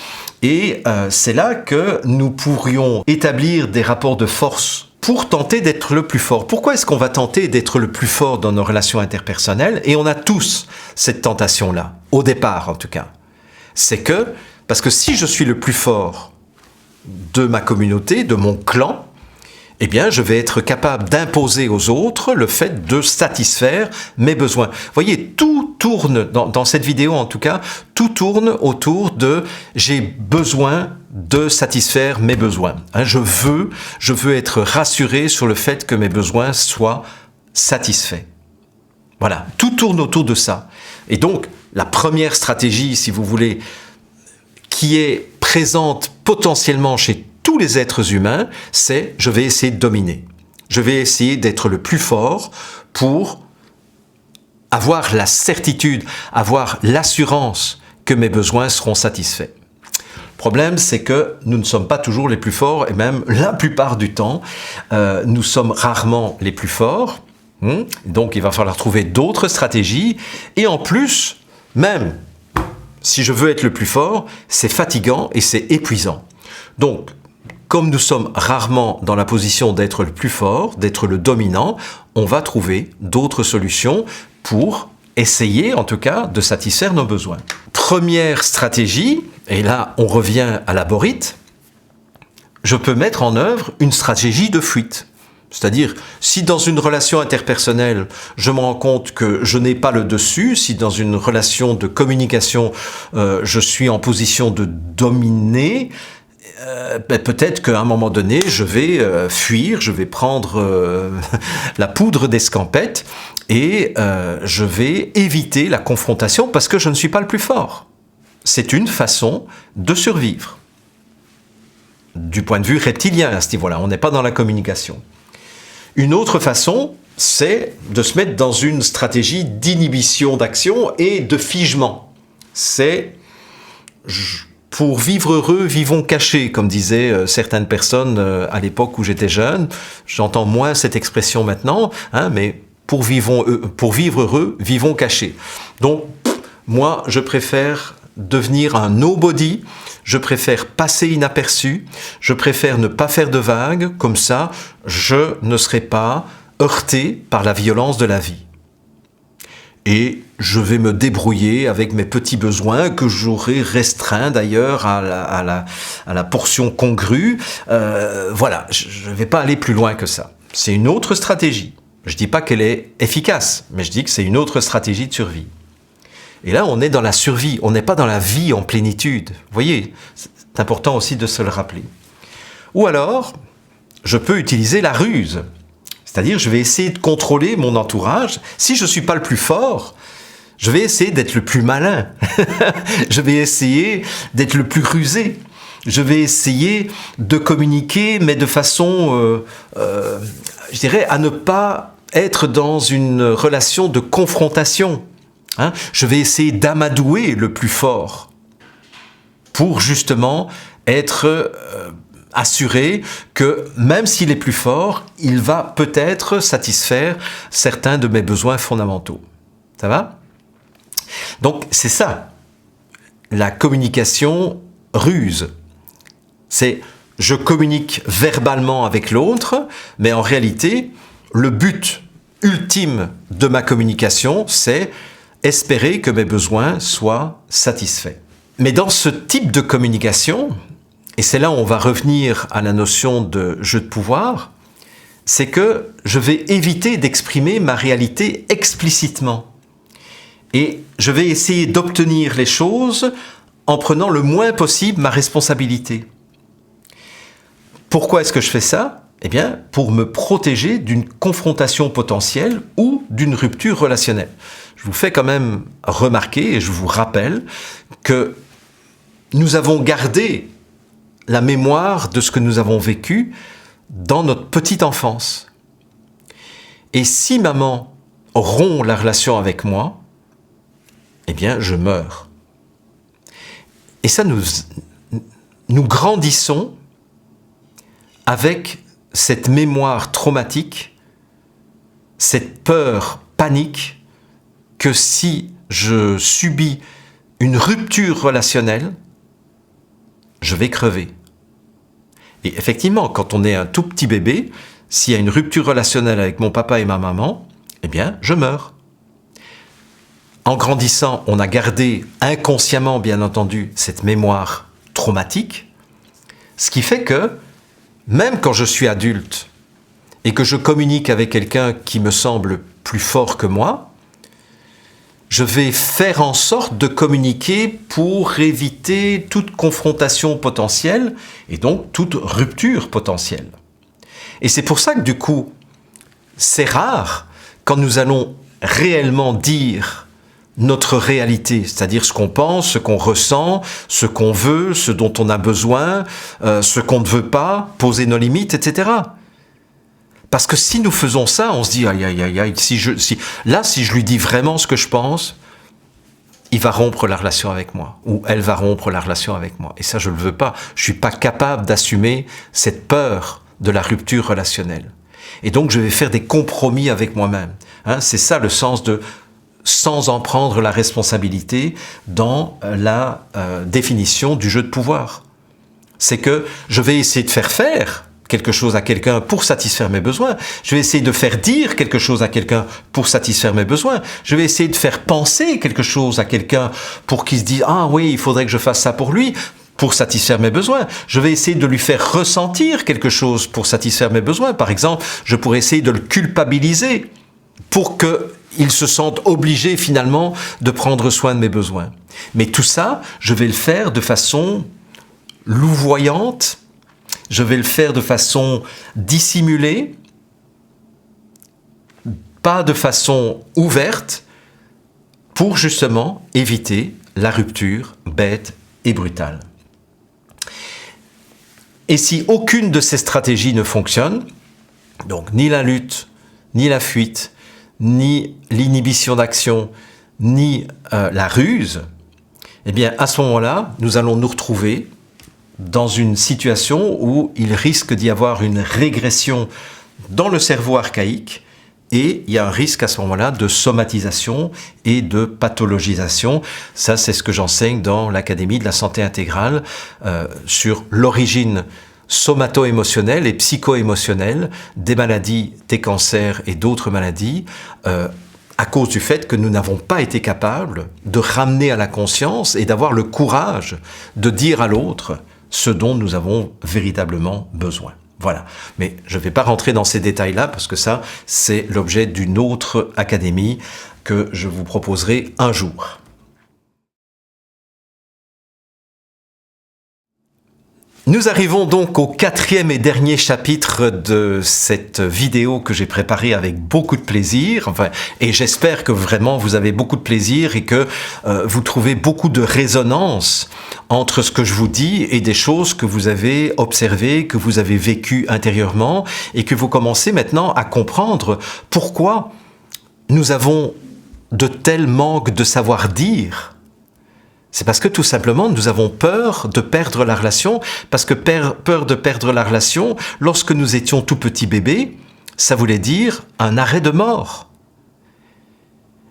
et c'est là que nous pourrions établir des rapports de force pour tenter d'être le plus fort. Pourquoi est-ce qu'on va tenter d'être le plus fort dans nos relations interpersonnelles? Et on a tous cette tentation-là, au départ en tout cas. C'est que, parce que si je suis le plus fort de ma communauté, de mon clan, eh bien, je vais être capable d'imposer aux autres le fait de satisfaire mes besoins. Vous voyez, tout tourne, dans cette vidéo en tout cas, tout tourne autour de « j'ai besoin de satisfaire mes besoins hein, ». Je veux être rassuré sur le fait que mes besoins soient satisfaits. Voilà, tout tourne autour de ça. Et donc, la première stratégie, si vous voulez, qui est présente potentiellement chez tous les êtres humains, c'est je vais essayer de dominer. Je vais essayer d'être le plus fort pour avoir la certitude, avoir l'assurance que mes besoins seront satisfaits. Le problème, c'est que nous ne sommes pas toujours les plus forts, et même la plupart du temps, nous sommes rarement les plus forts. Donc, il va falloir trouver d'autres stratégies. Et en plus, même si je veux être le plus fort, c'est fatigant et c'est épuisant. Donc, comme nous sommes rarement dans la position d'être le plus fort, d'être le dominant, on va trouver d'autres solutions pour essayer, en tout cas, de satisfaire nos besoins. Première stratégie, et là, on revient à la borite, je peux mettre en œuvre une stratégie de fuite. C'est-à-dire, si dans une relation interpersonnelle, je me rends compte que je n'ai pas le dessus, si dans une relation de communication, je suis en position de dominer, peut-être qu'à un moment donné, je vais fuir, je vais prendre la poudre d'escampette et je vais éviter la confrontation parce que je ne suis pas le plus fort. C'est une façon de survivre. Du point de vue reptilien à ce niveau-là, on n'est pas dans la communication. Une autre façon, c'est de se mettre dans une stratégie d'inhibition d'action et de figement. C'est pour vivre heureux, vivons cachés, comme disaient certaines personnes à l'époque où j'étais jeune. J'entends moins cette expression maintenant, hein, mais pour vivre heureux, vivons cachés. Donc, moi, je préfère devenir un nobody, je préfère passer inaperçu, je préfère ne pas faire de vagues, comme ça, je ne serai pas heurté par la violence de la vie. Et je vais me débrouiller avec mes petits besoins que j'aurai restreints d'ailleurs à la portion congrue. Voilà, je ne vais pas aller plus loin que ça. C'est une autre stratégie. Je ne dis pas qu'elle est efficace, mais je dis que c'est une autre stratégie de survie. Et là, on est dans la survie, on n'est pas dans la vie en plénitude. Vous voyez, c'est important aussi de se le rappeler. Ou alors, je peux utiliser la ruse. C'est-à-dire, je vais essayer de contrôler mon entourage. Si je ne suis pas le plus fort, je vais essayer d'être le plus malin. Je vais essayer d'être le plus rusé. Je vais essayer de communiquer, mais de façon, je dirais, à ne pas être dans une relation de confrontation. Hein? Je vais essayer d'amadouer le plus fort pour justement être assuré que même s'il est plus fort, il va peut-être satisfaire certains de mes besoins fondamentaux. Ça va ? Donc c'est ça, la communication ruse. C'est je communique verbalement avec l'autre, mais en réalité, le but ultime de ma communication, c'est espérer que mes besoins soient satisfaits. Mais dans ce type de communication, et c'est là où on va revenir à la notion de jeu de pouvoir, c'est que je vais éviter d'exprimer ma réalité explicitement. Et je vais essayer d'obtenir les choses en prenant le moins possible ma responsabilité. Pourquoi est-ce que je fais ça ? Eh bien, pour me protéger d'une confrontation potentielle ou d'une rupture relationnelle. Je vous fais quand même remarquer et je vous rappelle que nous avons gardé la mémoire de ce que nous avons vécu dans notre petite enfance. Et si maman rompt la relation avec moi, eh bien, je meurs. Et ça, nous grandissons avec cette mémoire traumatique, cette peur panique que si je subis une rupture relationnelle, je vais crever. Et effectivement, quand on est un tout petit bébé, s'il y a une rupture relationnelle avec mon papa et ma maman, eh bien, je meurs. En grandissant, on a gardé inconsciemment, bien entendu, cette mémoire traumatique, ce qui fait que, même quand je suis adulte et que je communique avec quelqu'un qui me semble plus fort que moi, je vais faire en sorte de communiquer pour éviter toute confrontation potentielle et donc toute rupture potentielle. Et c'est pour ça que du coup, c'est rare quand nous allons réellement dire notre réalité, c'est-à-dire ce qu'on pense, ce qu'on ressent, ce qu'on veut, ce dont on a besoin, ce qu'on ne veut pas, poser nos limites, etc. Parce que si nous faisons ça, on se dit aïe aïe aïe aïe, si je lui dis vraiment ce que je pense, il va rompre la relation avec moi, ou elle va rompre la relation avec moi. Et ça, je ne le veux pas. Je suis pas capable d'assumer cette peur de la rupture relationnelle. Et donc, je vais faire des compromis avec moi-même. Hein, c'est ça le sens de sans en prendre la responsabilité dans la définition du jeu de pouvoir. C'est que je vais essayer de faire quelque chose à quelqu'un pour satisfaire mes besoins. Je vais essayer de faire dire quelque chose à quelqu'un pour satisfaire mes besoins. Je vais essayer de faire penser quelque chose à quelqu'un pour qu'il se dise « Ah oui, il faudrait que je fasse ça pour lui », pour satisfaire mes besoins. Je vais essayer de lui faire ressentir quelque chose pour satisfaire mes besoins. Par exemple, je pourrais essayer de le culpabiliser pour qu'il se sente obligé finalement de prendre soin de mes besoins. Mais tout ça, je vais le faire de façon louvoyante, je vais le faire de façon dissimulée, pas de façon ouverte, pour justement éviter la rupture bête et brutale. Et si aucune de ces stratégies ne fonctionne, donc ni la lutte, ni la fuite, ni l'inhibition d'action, ni la ruse, eh bien à ce moment-là, nous allons nous retrouver dans une situation où il risque d'y avoir une régression dans le cerveau archaïque et il y a un risque à ce moment-là de somatisation et de pathologisation. Ça, c'est ce que j'enseigne dans l'Académie de la santé intégrale sur l'origine somato-émotionnelle et psycho-émotionnelle des maladies, des cancers et d'autres maladies à cause du fait que nous n'avons pas été capables de ramener à la conscience et d'avoir le courage de dire à l'autre ce dont nous avons véritablement besoin. Voilà. Mais je ne vais pas rentrer dans ces détails-là parce que ça, c'est l'objet d'une autre académie que je vous proposerai un jour. Nous arrivons donc au 4e et dernier chapitre de cette vidéo que j'ai préparée avec beaucoup de plaisir. Et j'espère que vraiment vous avez beaucoup de plaisir et que vous trouvez beaucoup de résonance entre ce que je vous dis et des choses que vous avez observées, que vous avez vécues intérieurement et que vous commencez maintenant à comprendre pourquoi nous avons de tels manques de savoir-dire. C'est parce que tout simplement, nous avons peur de perdre la relation, parce que peur de perdre la relation, lorsque nous étions tout petits bébés, ça voulait dire un arrêt de mort.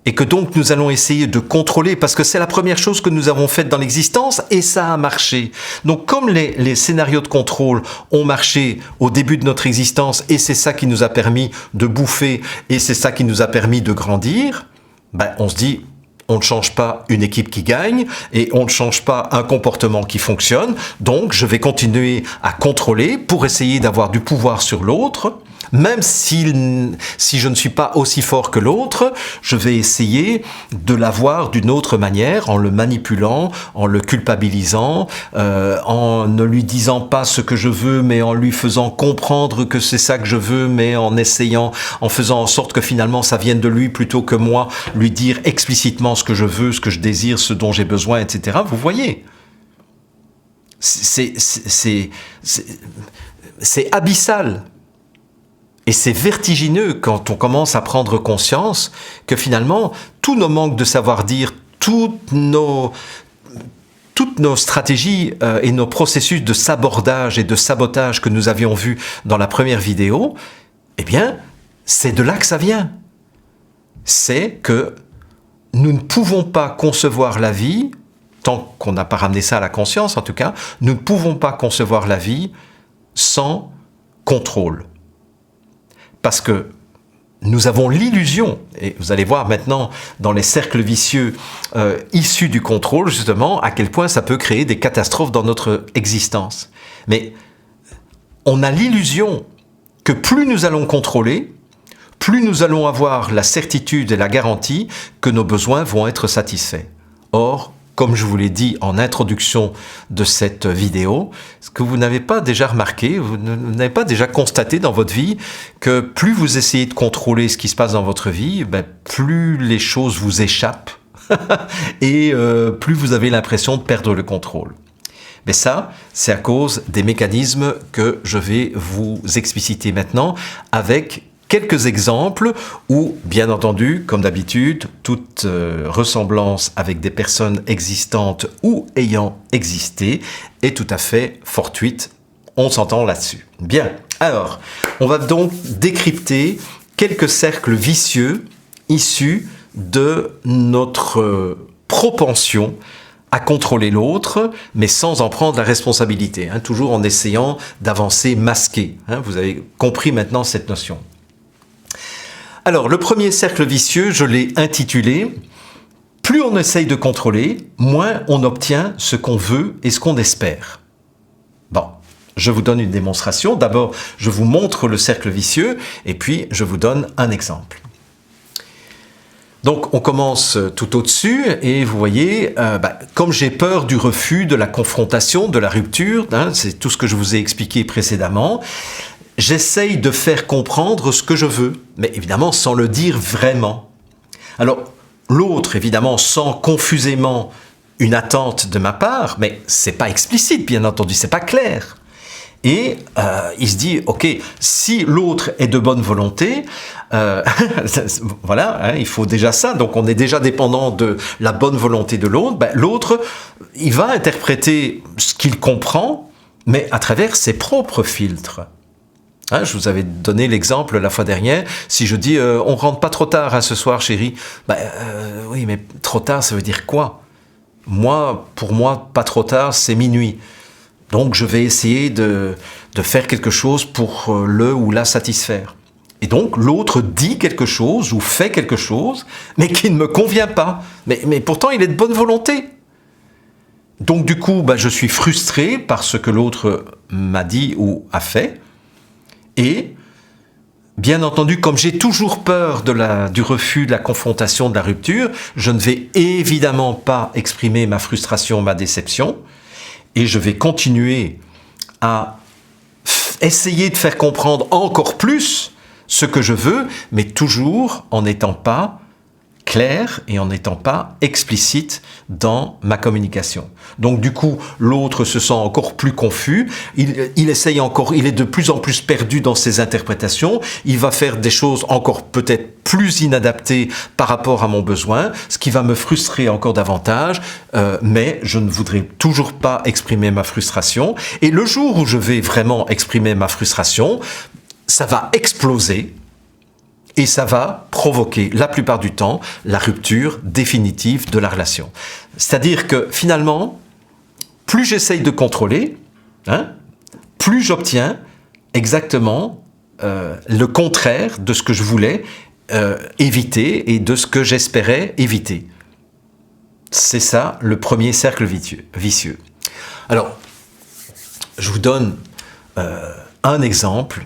Et que donc nous allons essayer de contrôler, parce que c'est la première chose que nous avons faite dans l'existence, et ça a marché. Donc comme les scénarios de contrôle ont marché au début de notre existence, et c'est ça qui nous a permis de bouffer, et c'est ça qui nous a permis de grandir, on se dit... On ne change pas une équipe qui gagne et on ne change pas un comportement qui fonctionne. Donc, je vais continuer à contrôler pour essayer d'avoir du pouvoir sur l'autre. Même si je ne suis pas aussi fort que l'autre, je vais essayer de l'avoir d'une autre manière, en le manipulant, en le culpabilisant, en ne lui disant pas ce que je veux, mais en lui faisant comprendre que c'est ça que je veux, mais en faisant en sorte que finalement ça vienne de lui plutôt que moi, lui dire explicitement ce que je veux, ce que je désire, ce dont j'ai besoin, etc. Vous voyez ? C'est abyssal. Et c'est vertigineux quand on commence à prendre conscience que finalement, tous nos manques de savoir-dire, toutes nos stratégies et nos processus de sabordage et de sabotage que nous avions vus dans la première vidéo, eh bien, c'est de là que ça vient. C'est que nous ne pouvons pas concevoir la vie, tant qu'on n'a pas ramené ça à la conscience en tout cas, nous ne pouvons pas concevoir la vie sans contrôle. Parce que nous avons l'illusion, et vous allez voir maintenant dans les cercles vicieux issus du contrôle, justement, à quel point ça peut créer des catastrophes dans notre existence. Mais on a l'illusion que plus nous allons contrôler, plus nous allons avoir la certitude et la garantie que nos besoins vont être satisfaits. Or, comme je vous l'ai dit en introduction de cette vidéo, ce que vous n'avez pas déjà remarqué, vous n'avez pas déjà constaté dans votre vie que plus vous essayez de contrôler ce qui se passe dans votre vie, plus les choses vous échappent et plus vous avez l'impression de perdre le contrôle. Mais ça, c'est à cause des mécanismes que je vais vous expliciter maintenant avec quelques exemples où, bien entendu, comme d'habitude, toute ressemblance avec des personnes existantes ou ayant existé est tout à fait fortuite. On s'entend là-dessus. Bien, alors, on va donc décrypter quelques cercles vicieux issus de notre propension à contrôler l'autre, mais sans en prendre la responsabilité, toujours en essayant d'avancer masqué. Vous avez compris maintenant cette notion. Alors, le premier cercle vicieux, je l'ai intitulé « Plus on essaye de contrôler, moins on obtient ce qu'on veut et ce qu'on espère ». Bon, je vous donne une démonstration. D'abord, je vous montre le cercle vicieux et puis je vous donne un exemple. Donc, on commence tout au-dessus et vous voyez, comme j'ai peur du refus, de la confrontation, de la rupture, c'est tout ce que je vous ai expliqué précédemment, j'essaye de faire comprendre ce que je veux, mais évidemment sans le dire vraiment. Alors, l'autre, évidemment, sent confusément une attente de ma part, mais c'est pas explicite, bien entendu, c'est pas clair. Et il se dit, ok, si l'autre est de bonne volonté, voilà, il faut déjà ça, donc on est déjà dépendant de la bonne volonté de l'autre, l'autre, il va interpréter ce qu'il comprend, mais à travers ses propres filtres. Je vous avais donné l'exemple la fois dernière. Si je dis on rentre pas trop tard ce soir, chérie, oui, mais trop tard, ça veut dire quoi ? Pour moi, pas trop tard, c'est minuit. Donc je vais essayer de faire quelque chose pour le ou la satisfaire. Et donc l'autre dit quelque chose ou fait quelque chose, mais qui ne me convient pas. Mais pourtant, il est de bonne volonté. Donc du coup, je suis frustré par ce que l'autre m'a dit ou a fait. Et, bien entendu, comme j'ai toujours peur du refus, de la confrontation, de la rupture, je ne vais évidemment pas exprimer ma frustration, ma déception, et je vais continuer à essayer de faire comprendre encore plus ce que je veux, mais toujours en n'étant pas clair et en n'étant pas explicite dans ma communication. Donc du coup, l'autre se sent encore plus confus, il essaye encore, il est de plus en plus perdu dans ses interprétations, il va faire des choses encore peut-être plus inadaptées par rapport à mon besoin, ce qui va me frustrer encore davantage, mais je ne voudrais toujours pas exprimer ma frustration. Et le jour où je vais vraiment exprimer ma frustration, ça va exploser. Et ça va provoquer, la plupart du temps, la rupture définitive de la relation. C'est-à-dire que, finalement, plus j'essaye de contrôler, plus j'obtiens exactement le contraire de ce que je voulais éviter et de ce que j'espérais éviter. C'est ça, le premier cercle vicieux. Alors, je vous donne un exemple.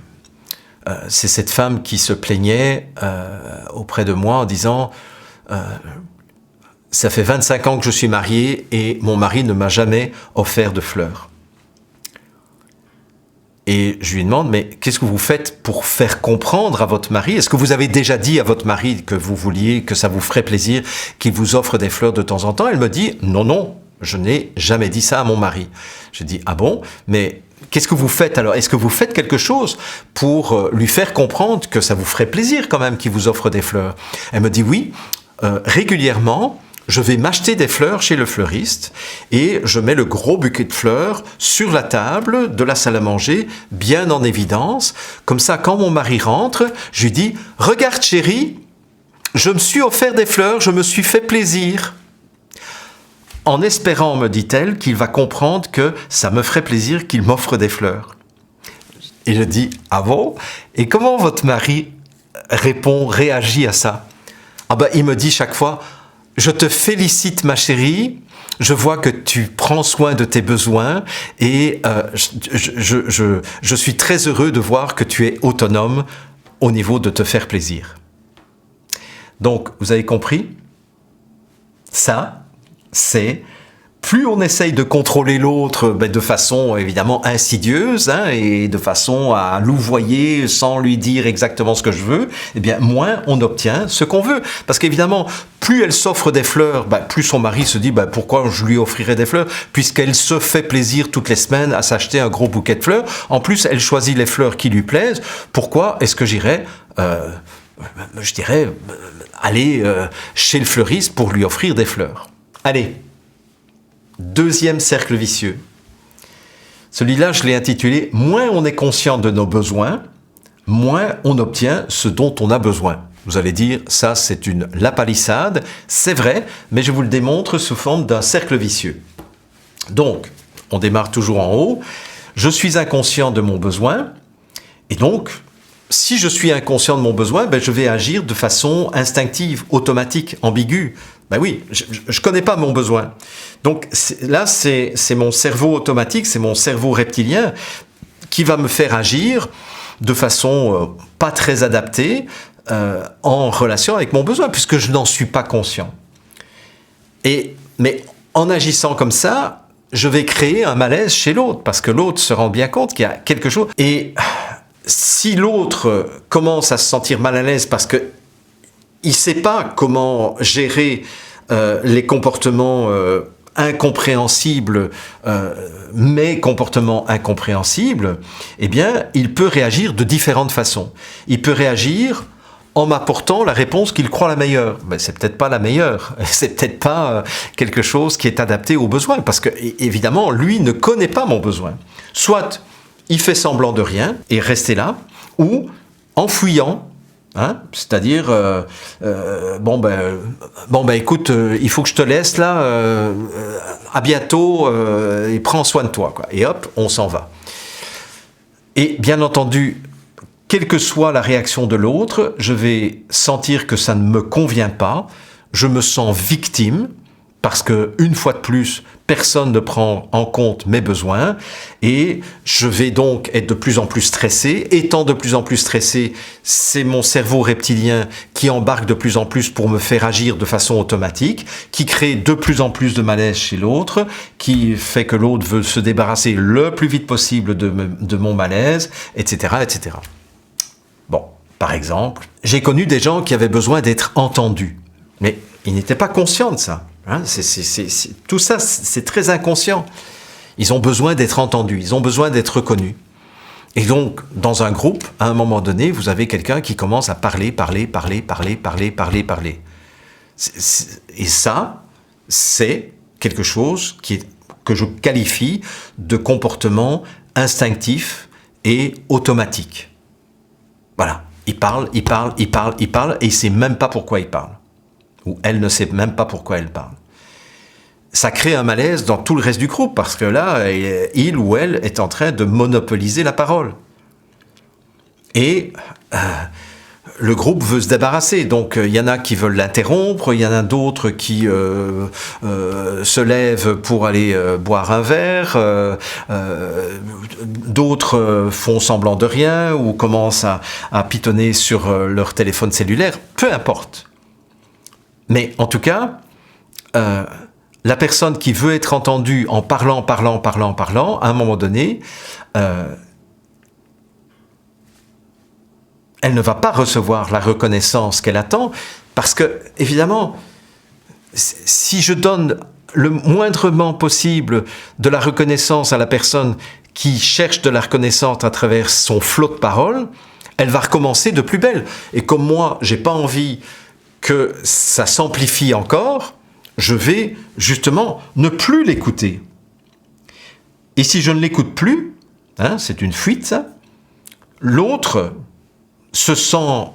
C'est cette femme qui se plaignait auprès de moi en disant « Ça fait 25 ans que je suis mariée et mon mari ne m'a jamais offert de fleurs. » Et je lui demande « Mais qu'est-ce que vous faites pour faire comprendre à votre mari? Est-ce que vous avez déjà dit à votre mari que vous vouliez, que ça vous ferait plaisir qu'il vous offre des fleurs de temps en temps ?» Elle me dit « Non, non, je n'ai jamais dit ça à mon mari. » Je dis « Ah bon? Mais... qu'est-ce que vous faites alors? Est-ce que vous faites quelque chose pour lui faire comprendre que ça vous ferait plaisir quand même qu'il vous offre des fleurs? Elle me dit oui, régulièrement, je vais m'acheter des fleurs chez le fleuriste et je mets le gros bouquet de fleurs sur la table de la salle à manger, bien en évidence. Comme ça, quand mon mari rentre, je lui dis « Regarde chérie, je me suis offert des fleurs, je me suis fait plaisir. » En espérant, me dit-elle, qu'il va comprendre que ça me ferait plaisir qu'il m'offre des fleurs. Et je dis, ah bon? Et comment votre mari réagit à ça? Ah ben, il me dit chaque fois, je te félicite ma chérie, je vois que tu prends soin de tes besoins et je suis très heureux de voir que tu es autonome au niveau de te faire plaisir. Donc, vous avez compris? Ça, c'est plus on essaye de contrôler l'autre de façon évidemment insidieuse et de façon à louvoyer sans lui dire exactement ce que je veux, eh bien moins on obtient ce qu'on veut. Parce qu'évidemment, plus elle s'offre des fleurs, plus son mari se dit pourquoi je lui offrirais des fleurs puisqu'elle se fait plaisir toutes les semaines à s'acheter un gros bouquet de fleurs. En plus, elle choisit les fleurs qui lui plaisent. Pourquoi est-ce que j'irais je dirais aller chez le fleuriste pour lui offrir des fleurs? Allez, deuxième cercle vicieux. Celui-là, je l'ai intitulé « Moins on est conscient de nos besoins, moins on obtient ce dont on a besoin ». Vous allez dire, ça c'est une lapalissade, c'est vrai, mais je vous le démontre sous forme d'un cercle vicieux. Donc, on démarre toujours en haut, je suis inconscient de mon besoin, et donc, si je suis inconscient de mon besoin, je vais agir de façon instinctive, automatique, ambiguë. Ben oui, je ne connais pas mon besoin. Donc là, c'est mon cerveau automatique, c'est mon cerveau reptilien qui va me faire agir de façon pas très adaptée en relation avec mon besoin, puisque je n'en suis pas conscient. Mais en agissant comme ça, je vais créer un malaise chez l'autre, parce que l'autre se rend bien compte qu'il y a quelque chose. Et si l'autre commence à se sentir mal à l'aise parce que il ne sait pas comment gérer les comportements incompréhensibles, mes comportements incompréhensibles, eh bien, il peut réagir de différentes façons. Il peut réagir en m'apportant la réponse qu'il croit la meilleure. Mais c'est peut-être pas la meilleure. C'est peut-être pas quelque chose qui est adapté aux besoins, parce que, évidemment, lui ne connaît pas mon besoin. Soit il fait semblant de rien et rester là, ou en fuyant, c'est-à-dire, écoute, il faut que je te laisse là, à bientôt, et prends soin de toi, quoi. Et hop, on s'en va. Et bien entendu, quelle que soit la réaction de l'autre, je vais sentir que ça ne me convient pas, je me sens victime, parce que, une fois de plus, personne ne prend en compte mes besoins et je vais donc être de plus en plus stressé. Étant de plus en plus stressé, c'est mon cerveau reptilien qui embarque de plus en plus pour me faire agir de façon automatique, qui crée de plus en plus de malaise chez l'autre, qui fait que l'autre veut se débarrasser le plus vite possible de mon malaise, etc., etc. Bon, par exemple, j'ai connu des gens qui avaient besoin d'être entendus, mais ils n'étaient pas conscients de ça. Hein, tout ça, c'est très inconscient. Ils ont besoin d'être entendus, ils ont besoin d'être reconnus. Et donc, dans un groupe, à un moment donné, vous avez quelqu'un qui commence à parler. Et ça, c'est quelque chose que je qualifie de comportement instinctif et automatique. Voilà, il parle, et il ne sait même pas pourquoi il parle. Ou elle ne sait même pas pourquoi elle parle. Ça crée un malaise dans tout le reste du groupe, parce que là, il ou elle est en train de monopoliser la parole. Et le groupe veut se débarrasser. Donc, il y en a qui veulent l'interrompre, il y en a d'autres qui se lèvent pour aller boire un verre, d'autres font semblant de rien ou commencent à pitonner sur leur téléphone cellulaire, peu importe. Mais en tout cas, la personne qui veut être entendue en parlant, à un moment donné, elle ne va pas recevoir la reconnaissance qu'elle attend, parce que, évidemment, si je donne le moindrement possible de la reconnaissance à la personne qui cherche de la reconnaissance à travers son flot de paroles, elle va recommencer de plus belle. Et comme moi, j'ai pas envie que ça s'amplifie encore, je vais justement ne plus l'écouter. Et si je ne l'écoute plus, hein, c'est une fuite, ça, l'autre se sent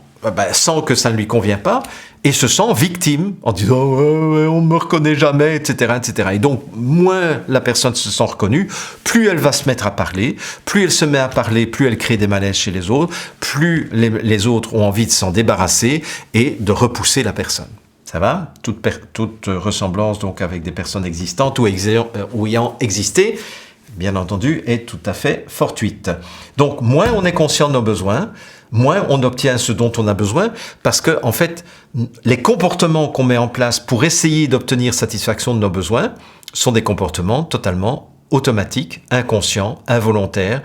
que ça ne lui convient pas et se sent victime en disant ouais, on ne me reconnaît jamais, etc., etc. Et donc, moins la personne se sent reconnue, plus elle va se mettre à parler, plus elle se met à parler, plus elle crée des malaises chez les autres, plus les autres ont envie de s'en débarrasser et de repousser la personne. Ça va ? Toute ressemblance donc avec des personnes existantes ou ayant existé, bien entendu, est tout à fait fortuite. Donc, moins on est conscient de nos besoins, moins on obtient ce dont on a besoin, parce que, en fait, les comportements qu'on met en place pour essayer d'obtenir satisfaction de nos besoins sont des comportements totalement automatiques, inconscients, involontaires,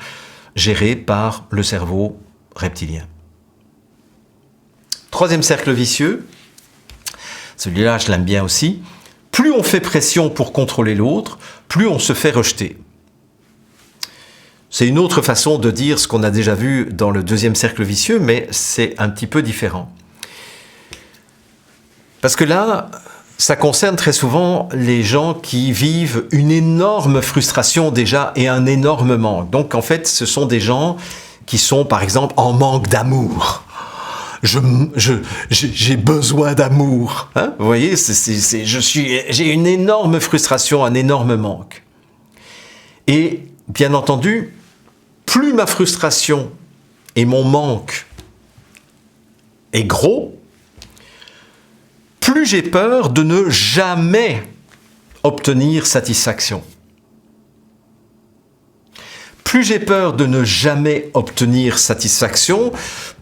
gérés par le cerveau reptilien. Troisième cercle vicieux, celui-là je l'aime bien aussi, plus on fait pression pour contrôler l'autre, plus on se fait rejeter. C'est une autre façon de dire ce qu'on a déjà vu dans le deuxième cercle vicieux, mais c'est un petit peu différent. Parce que là, ça concerne très souvent les gens qui vivent une énorme frustration déjà et un énorme manque. Donc en fait, ce sont des gens qui sont par exemple en manque d'amour. J'ai besoin d'amour. Hein? Vous voyez, j'ai une énorme frustration, un énorme manque. Et bien entendu, plus ma frustration et mon manque est gros, plus j'ai peur de ne jamais obtenir satisfaction. Plus j'ai peur de ne jamais obtenir satisfaction,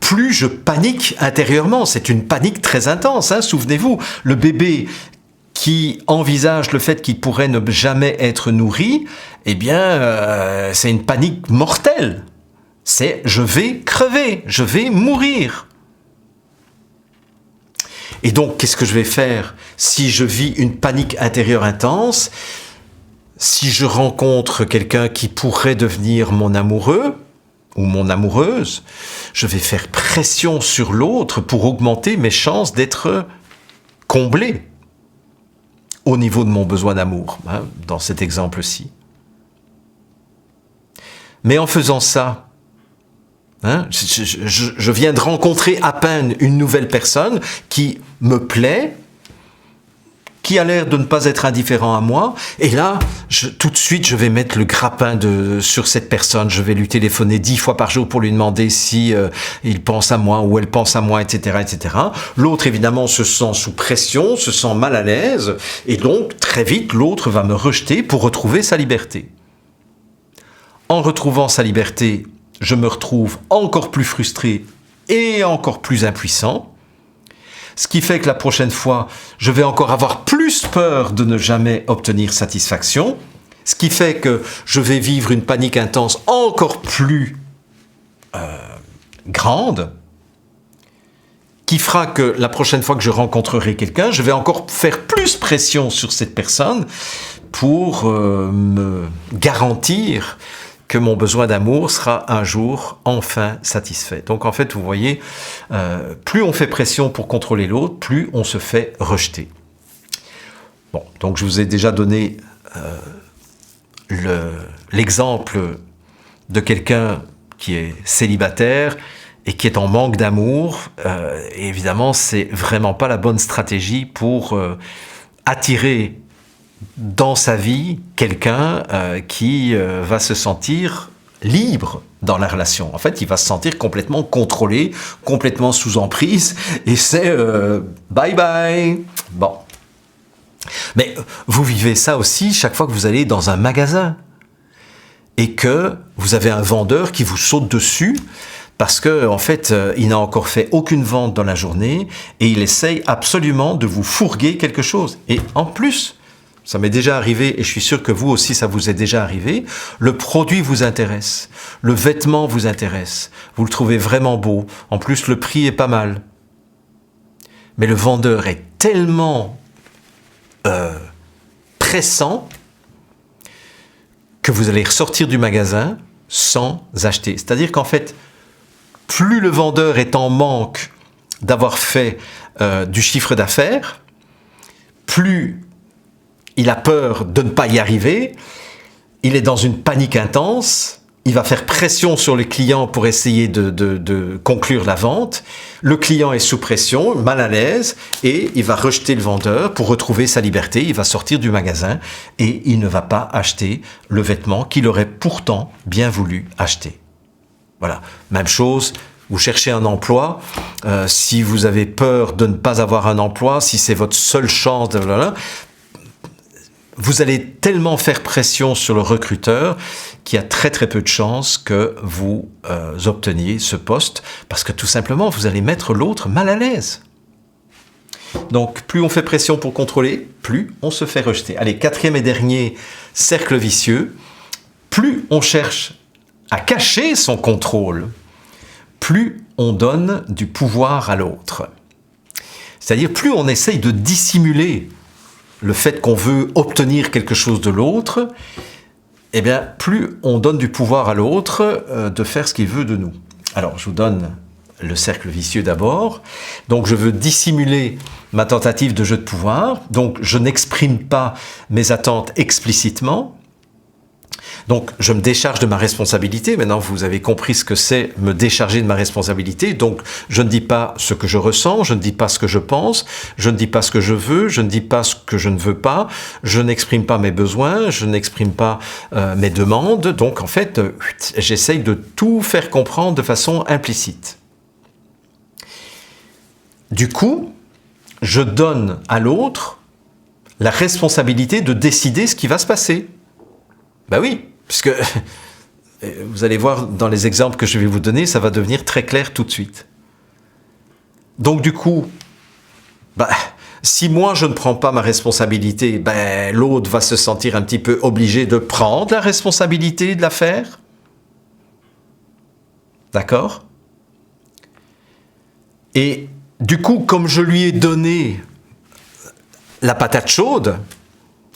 plus je panique intérieurement. C'est une panique très intense, hein. Souvenez-vous, le bébé qui envisage le fait qu'il pourrait ne jamais être nourri, eh bien, c'est une panique mortelle. C'est « je vais crever, je vais mourir ». Et donc, qu'est-ce que je vais faire si je vis une panique intérieure intense? Si je rencontre quelqu'un qui pourrait devenir mon amoureux ou mon amoureuse, je vais faire pression sur l'autre pour augmenter mes chances d'être comblé au niveau de mon besoin d'amour, hein, dans cet exemple-ci. Mais en faisant ça, hein, je viens de rencontrer à peine une nouvelle personne qui me plaît, qui a l'air de ne pas être indifférent à moi. Et là, tout de suite, je vais mettre le grappin sur cette personne. Je vais lui téléphoner 10 fois par jour pour lui demander si il pense à moi ou elle pense à moi, etc., etc. L'autre, évidemment, se sent sous pression, se sent mal à l'aise. Et donc, très vite, l'autre va me rejeter pour retrouver sa liberté. En retrouvant sa liberté, je me retrouve encore plus frustré et encore plus impuissant. Ce qui fait que la prochaine fois, je vais encore avoir plus peur de ne jamais obtenir satisfaction. Ce qui fait que je vais vivre une panique intense encore plus grande, qui fera que la prochaine fois que je rencontrerai quelqu'un, je vais encore faire plus pression sur cette personne pour me garantir que mon besoin d'amour sera un jour enfin satisfait. Donc en fait, vous voyez, plus on fait pression pour contrôler l'autre, plus on se fait rejeter. Bon, donc je vous ai déjà donné l'exemple de quelqu'un qui est célibataire et qui est en manque d'amour. Et évidemment, c'est vraiment pas la bonne stratégie pour attirer dans sa vie quelqu'un qui va se sentir libre dans la relation. En fait, il va se sentir complètement contrôlé, complètement sous emprise, et c'est bye bye. Bon. Mais vous vivez ça aussi chaque fois que vous allez dans un magasin et que vous avez un vendeur qui vous saute dessus parce que en fait, il n'a encore fait aucune vente dans la journée et il essaye absolument de vous fourguer quelque chose. Et en plus, ça m'est déjà arrivé, et je suis sûr que vous aussi, ça vous est déjà arrivé, le produit vous intéresse, le vêtement vous intéresse, vous le trouvez vraiment beau, en plus le prix est pas mal. Mais le vendeur est tellement pressant que vous allez ressortir du magasin sans acheter. C'est-à-dire qu'en fait, plus le vendeur est en manque d'avoir fait du chiffre d'affaires, plus il a peur de ne pas y arriver, il est dans une panique intense, il va faire pression sur le client pour essayer de conclure la vente, le client est sous pression, mal à l'aise, et il va rejeter le vendeur pour retrouver sa liberté, il va sortir du magasin et il ne va pas acheter le vêtement qu'il aurait pourtant bien voulu acheter. Voilà, même chose. Vous cherchez un emploi, si vous avez peur de ne pas avoir un emploi, si c'est votre seule chance, vous allez tellement faire pression sur le recruteur qu'il y a très très peu de chances que vous obteniez ce poste parce que tout simplement vous allez mettre l'autre mal à l'aise. Donc plus on fait pression pour contrôler, plus on se fait rejeter. Allez, quatrième et dernier cercle vicieux, plus on cherche à cacher son contrôle, plus on donne du pouvoir à l'autre. C'est-à-dire plus on essaye de dissimuler le fait qu'on veut obtenir quelque chose de l'autre, eh bien, plus on donne du pouvoir à l'autre de faire ce qu'il veut de nous. Alors, je vous donne le cercle vicieux d'abord. Donc, je veux dissimuler ma tentative de jeu de pouvoir. Donc, je n'exprime pas mes attentes explicitement. Donc, je me décharge de ma responsabilité. Maintenant, vous avez compris ce que c'est me décharger de ma responsabilité. Donc, je ne dis pas ce que je ressens, je ne dis pas ce que je pense, je ne dis pas ce que je veux, je ne dis pas ce que je ne veux pas, je n'exprime pas mes besoins, je n'exprime pas mes demandes. Donc, en fait, j'essaye de tout faire comprendre de façon implicite. Du coup, je donne à l'autre la responsabilité de décider ce qui va se passer. Ben oui, puisque vous allez voir dans les exemples que je vais vous donner, ça va devenir très clair tout de suite. Donc du coup, si moi je ne prends pas ma responsabilité, l'autre va se sentir un petit peu obligé de prendre la responsabilité de l'affaire. D'accord ? Et du coup, comme je lui ai donné la patate chaude,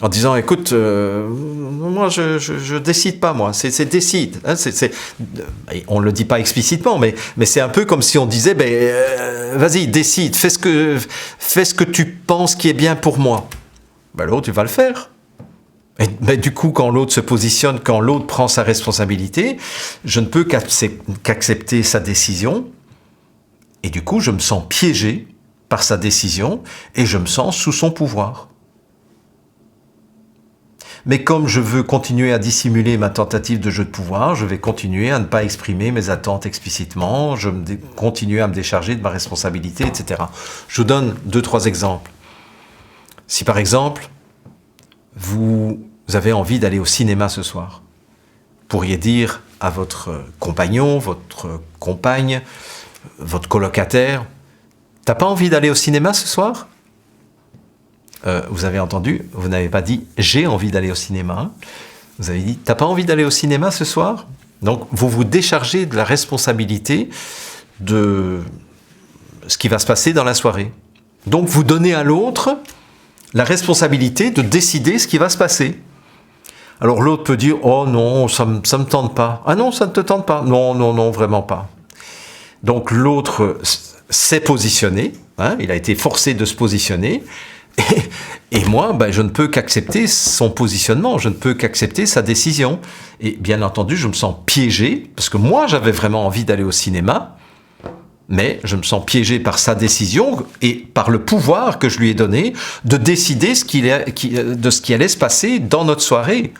en disant, écoute, moi, je décide pas, moi. C'est décide. Hein, on le dit pas explicitement, mais c'est un peu comme si on disait, vas-y, décide, fais ce que tu penses qui est bien pour moi. L'autre, tu vas le faire. Mais du coup, quand l'autre se positionne, quand l'autre prend sa responsabilité, je ne peux qu'accepter sa décision. Et du coup, je me sens piégé par sa décision et je me sens sous son pouvoir. mais comme je veux continuer à dissimuler ma tentative de jeu de pouvoir, je vais continuer à ne pas exprimer mes attentes explicitement, continuer à me décharger de ma responsabilité, etc. Je vous donne 2-3 exemples. Si par exemple, vous avez envie d'aller au cinéma ce soir, vous pourriez dire à votre compagnon, votre compagne, votre colocataire, « T'as pas envie d'aller au cinéma ce soir ?» Vous avez entendu, vous n'avez pas dit « j'ai envie d'aller au cinéma ». Vous avez dit « t'as pas envie d'aller au cinéma ce soir ?» Donc vous vous déchargez de la responsabilité de ce qui va se passer dans la soirée. Donc vous donnez à l'autre la responsabilité de décider ce qui va se passer. Alors l'autre peut dire « oh non, ça me tente pas ». « Ah non, ça ne te tente pas ». « Non, non, non, vraiment pas ». Donc l'autre s'est positionné, hein, il a été forcé de se positionner. Et moi, je ne peux qu'accepter son positionnement, je ne peux qu'accepter sa décision. Et bien entendu, je me sens piégé, parce que moi, j'avais vraiment envie d'aller au cinéma, mais je me sens piégé par sa décision et par le pouvoir que je lui ai donné de décider de ce qui allait se passer dans notre soirée.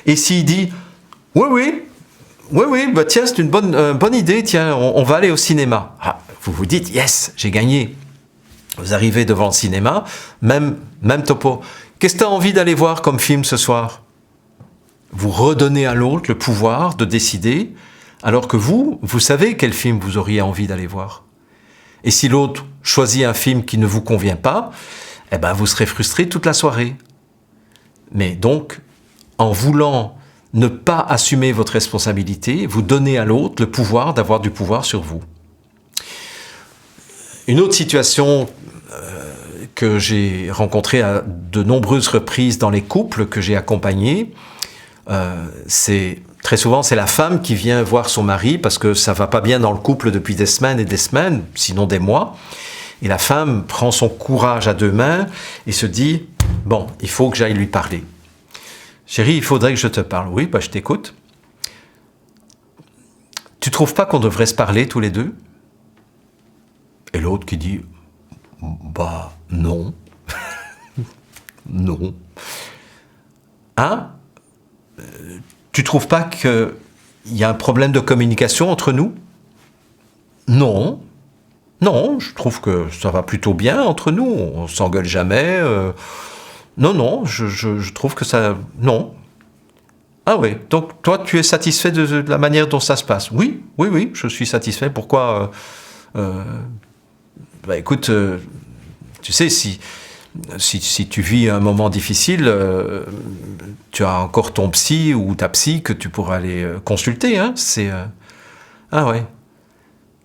Et s'il dit « oui, tiens, c'est une bonne idée, tiens, on va aller au cinéma. » Vous vous dites « yes, j'ai gagné ». Vous arrivez devant le cinéma, même topo. Qu'est-ce que tu as envie d'aller voir comme film ce soir? Vous redonnez à l'autre le pouvoir de décider, alors que vous savez quel film vous auriez envie d'aller voir. Et si l'autre choisit un film qui ne vous convient pas, vous serez frustré toute la soirée. Mais donc, en voulant ne pas assumer votre responsabilité, vous donnez à l'autre le pouvoir d'avoir du pouvoir sur vous. Une autre situation que j'ai rencontrée à de nombreuses reprises dans les couples que j'ai accompagnés, très souvent c'est la femme qui vient voir son mari parce que ça va pas bien dans le couple depuis des semaines et des semaines, sinon des mois. Et la femme prend son courage à deux mains et se dit « bon, il faut que j'aille lui parler. Chérie, il faudrait que je te parle. » Oui, je t'écoute. « Tu trouves pas qu'on devrait se parler tous les deux ?» Et l'autre qui dit « non. » Non. Hein? Tu trouves pas qu'il y a un problème de communication entre nous? Non. Non, je trouve que ça va plutôt bien entre nous. On s'engueule jamais. Non, je trouve que ça... Non. Ah oui, donc toi, tu es satisfait de la manière dont ça se passe? Oui, je suis satisfait. Pourquoi écoute, tu sais, si tu vis un moment difficile, tu as encore ton psy ou ta psy que tu pourras aller consulter. Hein, Ah ouais.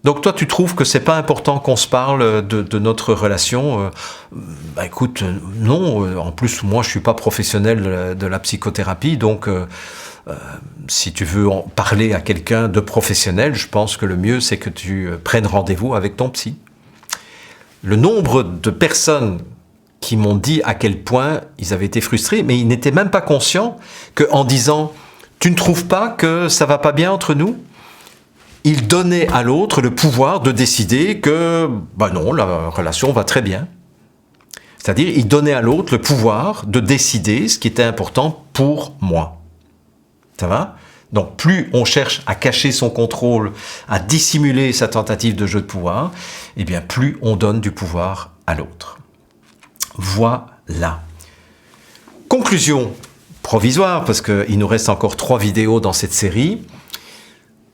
Donc toi, tu trouves que c'est pas important qu'on se parle de notre relation? Écoute, non. En plus, moi, je suis pas professionnel de la psychothérapie, donc si tu veux en parler à quelqu'un de professionnel, je pense que le mieux, c'est que tu prennes rendez-vous avec ton psy. Le nombre de personnes qui m'ont dit à quel point ils avaient été frustrés, mais ils n'étaient même pas conscients qu'en disant « tu ne trouves pas que ça va pas bien entre nous ?» ils donnaient à l'autre le pouvoir de décider que non, la relation va très bien. C'est-à-dire, ils donnaient à l'autre le pouvoir de décider ce qui était important pour moi. Ça va ? Donc, plus on cherche à cacher son contrôle, à dissimuler sa tentative de jeu de pouvoir, eh bien, plus on donne du pouvoir à l'autre. Voilà. Conclusion provisoire, parce qu'il nous reste encore 3 vidéos dans cette série.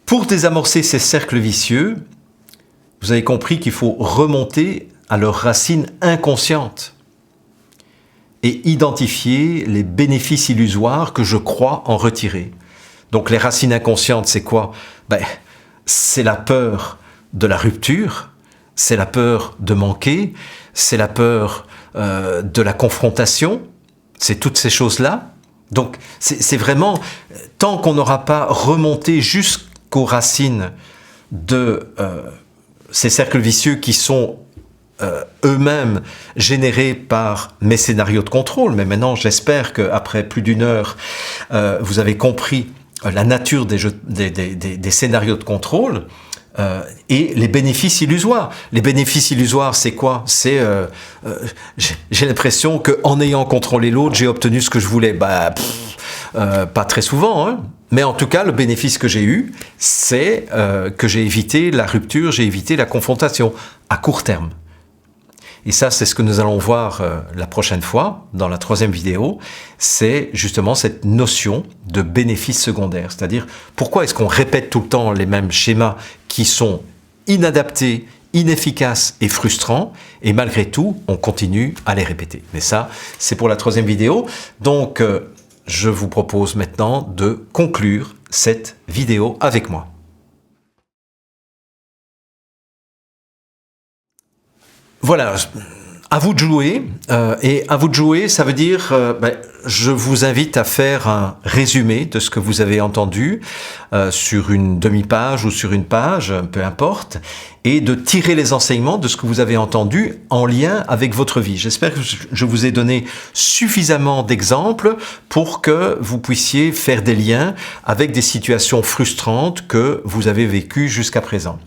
Pour désamorcer ces cercles vicieux, vous avez compris qu'il faut remonter à leurs racines inconscientes et identifier les bénéfices illusoires que je crois en retirer. Donc les racines inconscientes, c'est quoi? C'est la peur de la rupture, c'est la peur de manquer, c'est la peur de la confrontation, c'est toutes ces choses-là. Donc c'est vraiment, tant qu'on n'aura pas remonté jusqu'aux racines de ces cercles vicieux qui sont eux-mêmes générés par mes scénarios de contrôle, mais maintenant j'espère qu'après plus d'1 heure, vous avez compris la nature des scénarios de contrôle. et les bénéfices illusoires. Les bénéfices illusoires, c'est quoi? C'est j'ai l'impression qu'en ayant contrôlé l'autre, j'ai obtenu ce que je voulais. Pas très souvent, hein. Mais en tout cas, le bénéfice que j'ai eu, c'est que j'ai évité la rupture, j'ai évité la confrontation à court terme. Et ça, c'est ce que nous allons voir la prochaine fois, dans la 3e vidéo, c'est justement cette notion de bénéfice secondaire. C'est-à-dire, pourquoi est-ce qu'on répète tout le temps les mêmes schémas qui sont inadaptés, inefficaces et frustrants, et malgré tout, on continue à les répéter. Mais ça, c'est pour la 3e vidéo. Donc, je vous propose maintenant de conclure cette vidéo avec moi. Voilà, à vous de jouer. Et à vous de jouer, ça veut dire, je vous invite à faire un résumé de ce que vous avez entendu sur une demi-page ou sur une page, peu importe, et de tirer les enseignements de ce que vous avez entendu en lien avec votre vie. J'espère que je vous ai donné suffisamment d'exemples pour que vous puissiez faire des liens avec des situations frustrantes que vous avez vécues jusqu'à présent.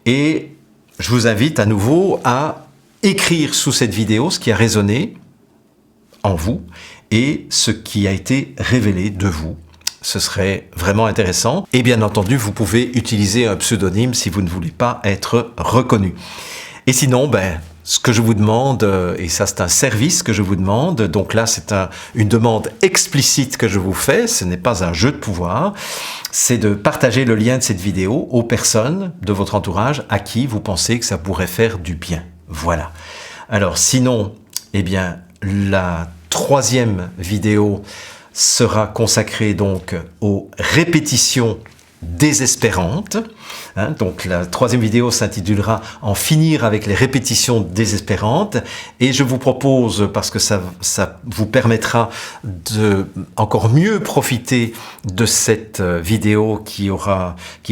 Et je vous invite à nouveau à écrire sous cette vidéo ce qui a résonné en vous et ce qui a été révélé de vous. Ce serait vraiment intéressant. Et bien entendu, vous pouvez utiliser un pseudonyme si vous ne voulez pas être reconnu. Et sinon, ce que je vous demande, et ça c'est un service que je vous demande, donc là c'est une demande explicite que je vous fais, ce n'est pas un jeu de pouvoir, c'est de partager le lien de cette vidéo aux personnes de votre entourage à qui vous pensez que ça pourrait faire du bien. Voilà. Alors sinon, eh bien, la 3e vidéo sera consacrée donc aux répétitions désespérantes. Donc la 3e vidéo s'intitulera « En finir avec les répétitions désespérantes » et je vous propose, parce que ça vous permettra de encore mieux profiter de cette vidéo qui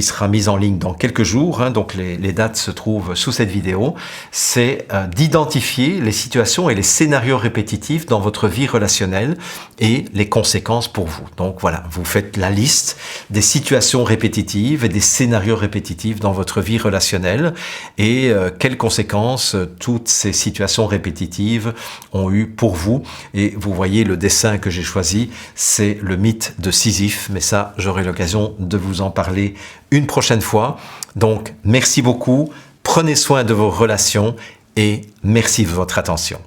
sera mise en ligne dans quelques jours, donc les dates se trouvent sous cette vidéo, c'est d'identifier les situations et les scénarios répétitifs dans votre vie relationnelle et les conséquences pour vous. Donc voilà, vous faites la liste des situations répétitives et des scénarios répétitifs dans votre vie relationnelle et quelles conséquences toutes ces situations répétitives ont eu pour vous. Et vous voyez le dessin que j'ai choisi, c'est le mythe de Sisyphe, mais ça j'aurai l'occasion de vous en parler une prochaine fois. Donc merci beaucoup, prenez soin de vos relations et merci de votre attention.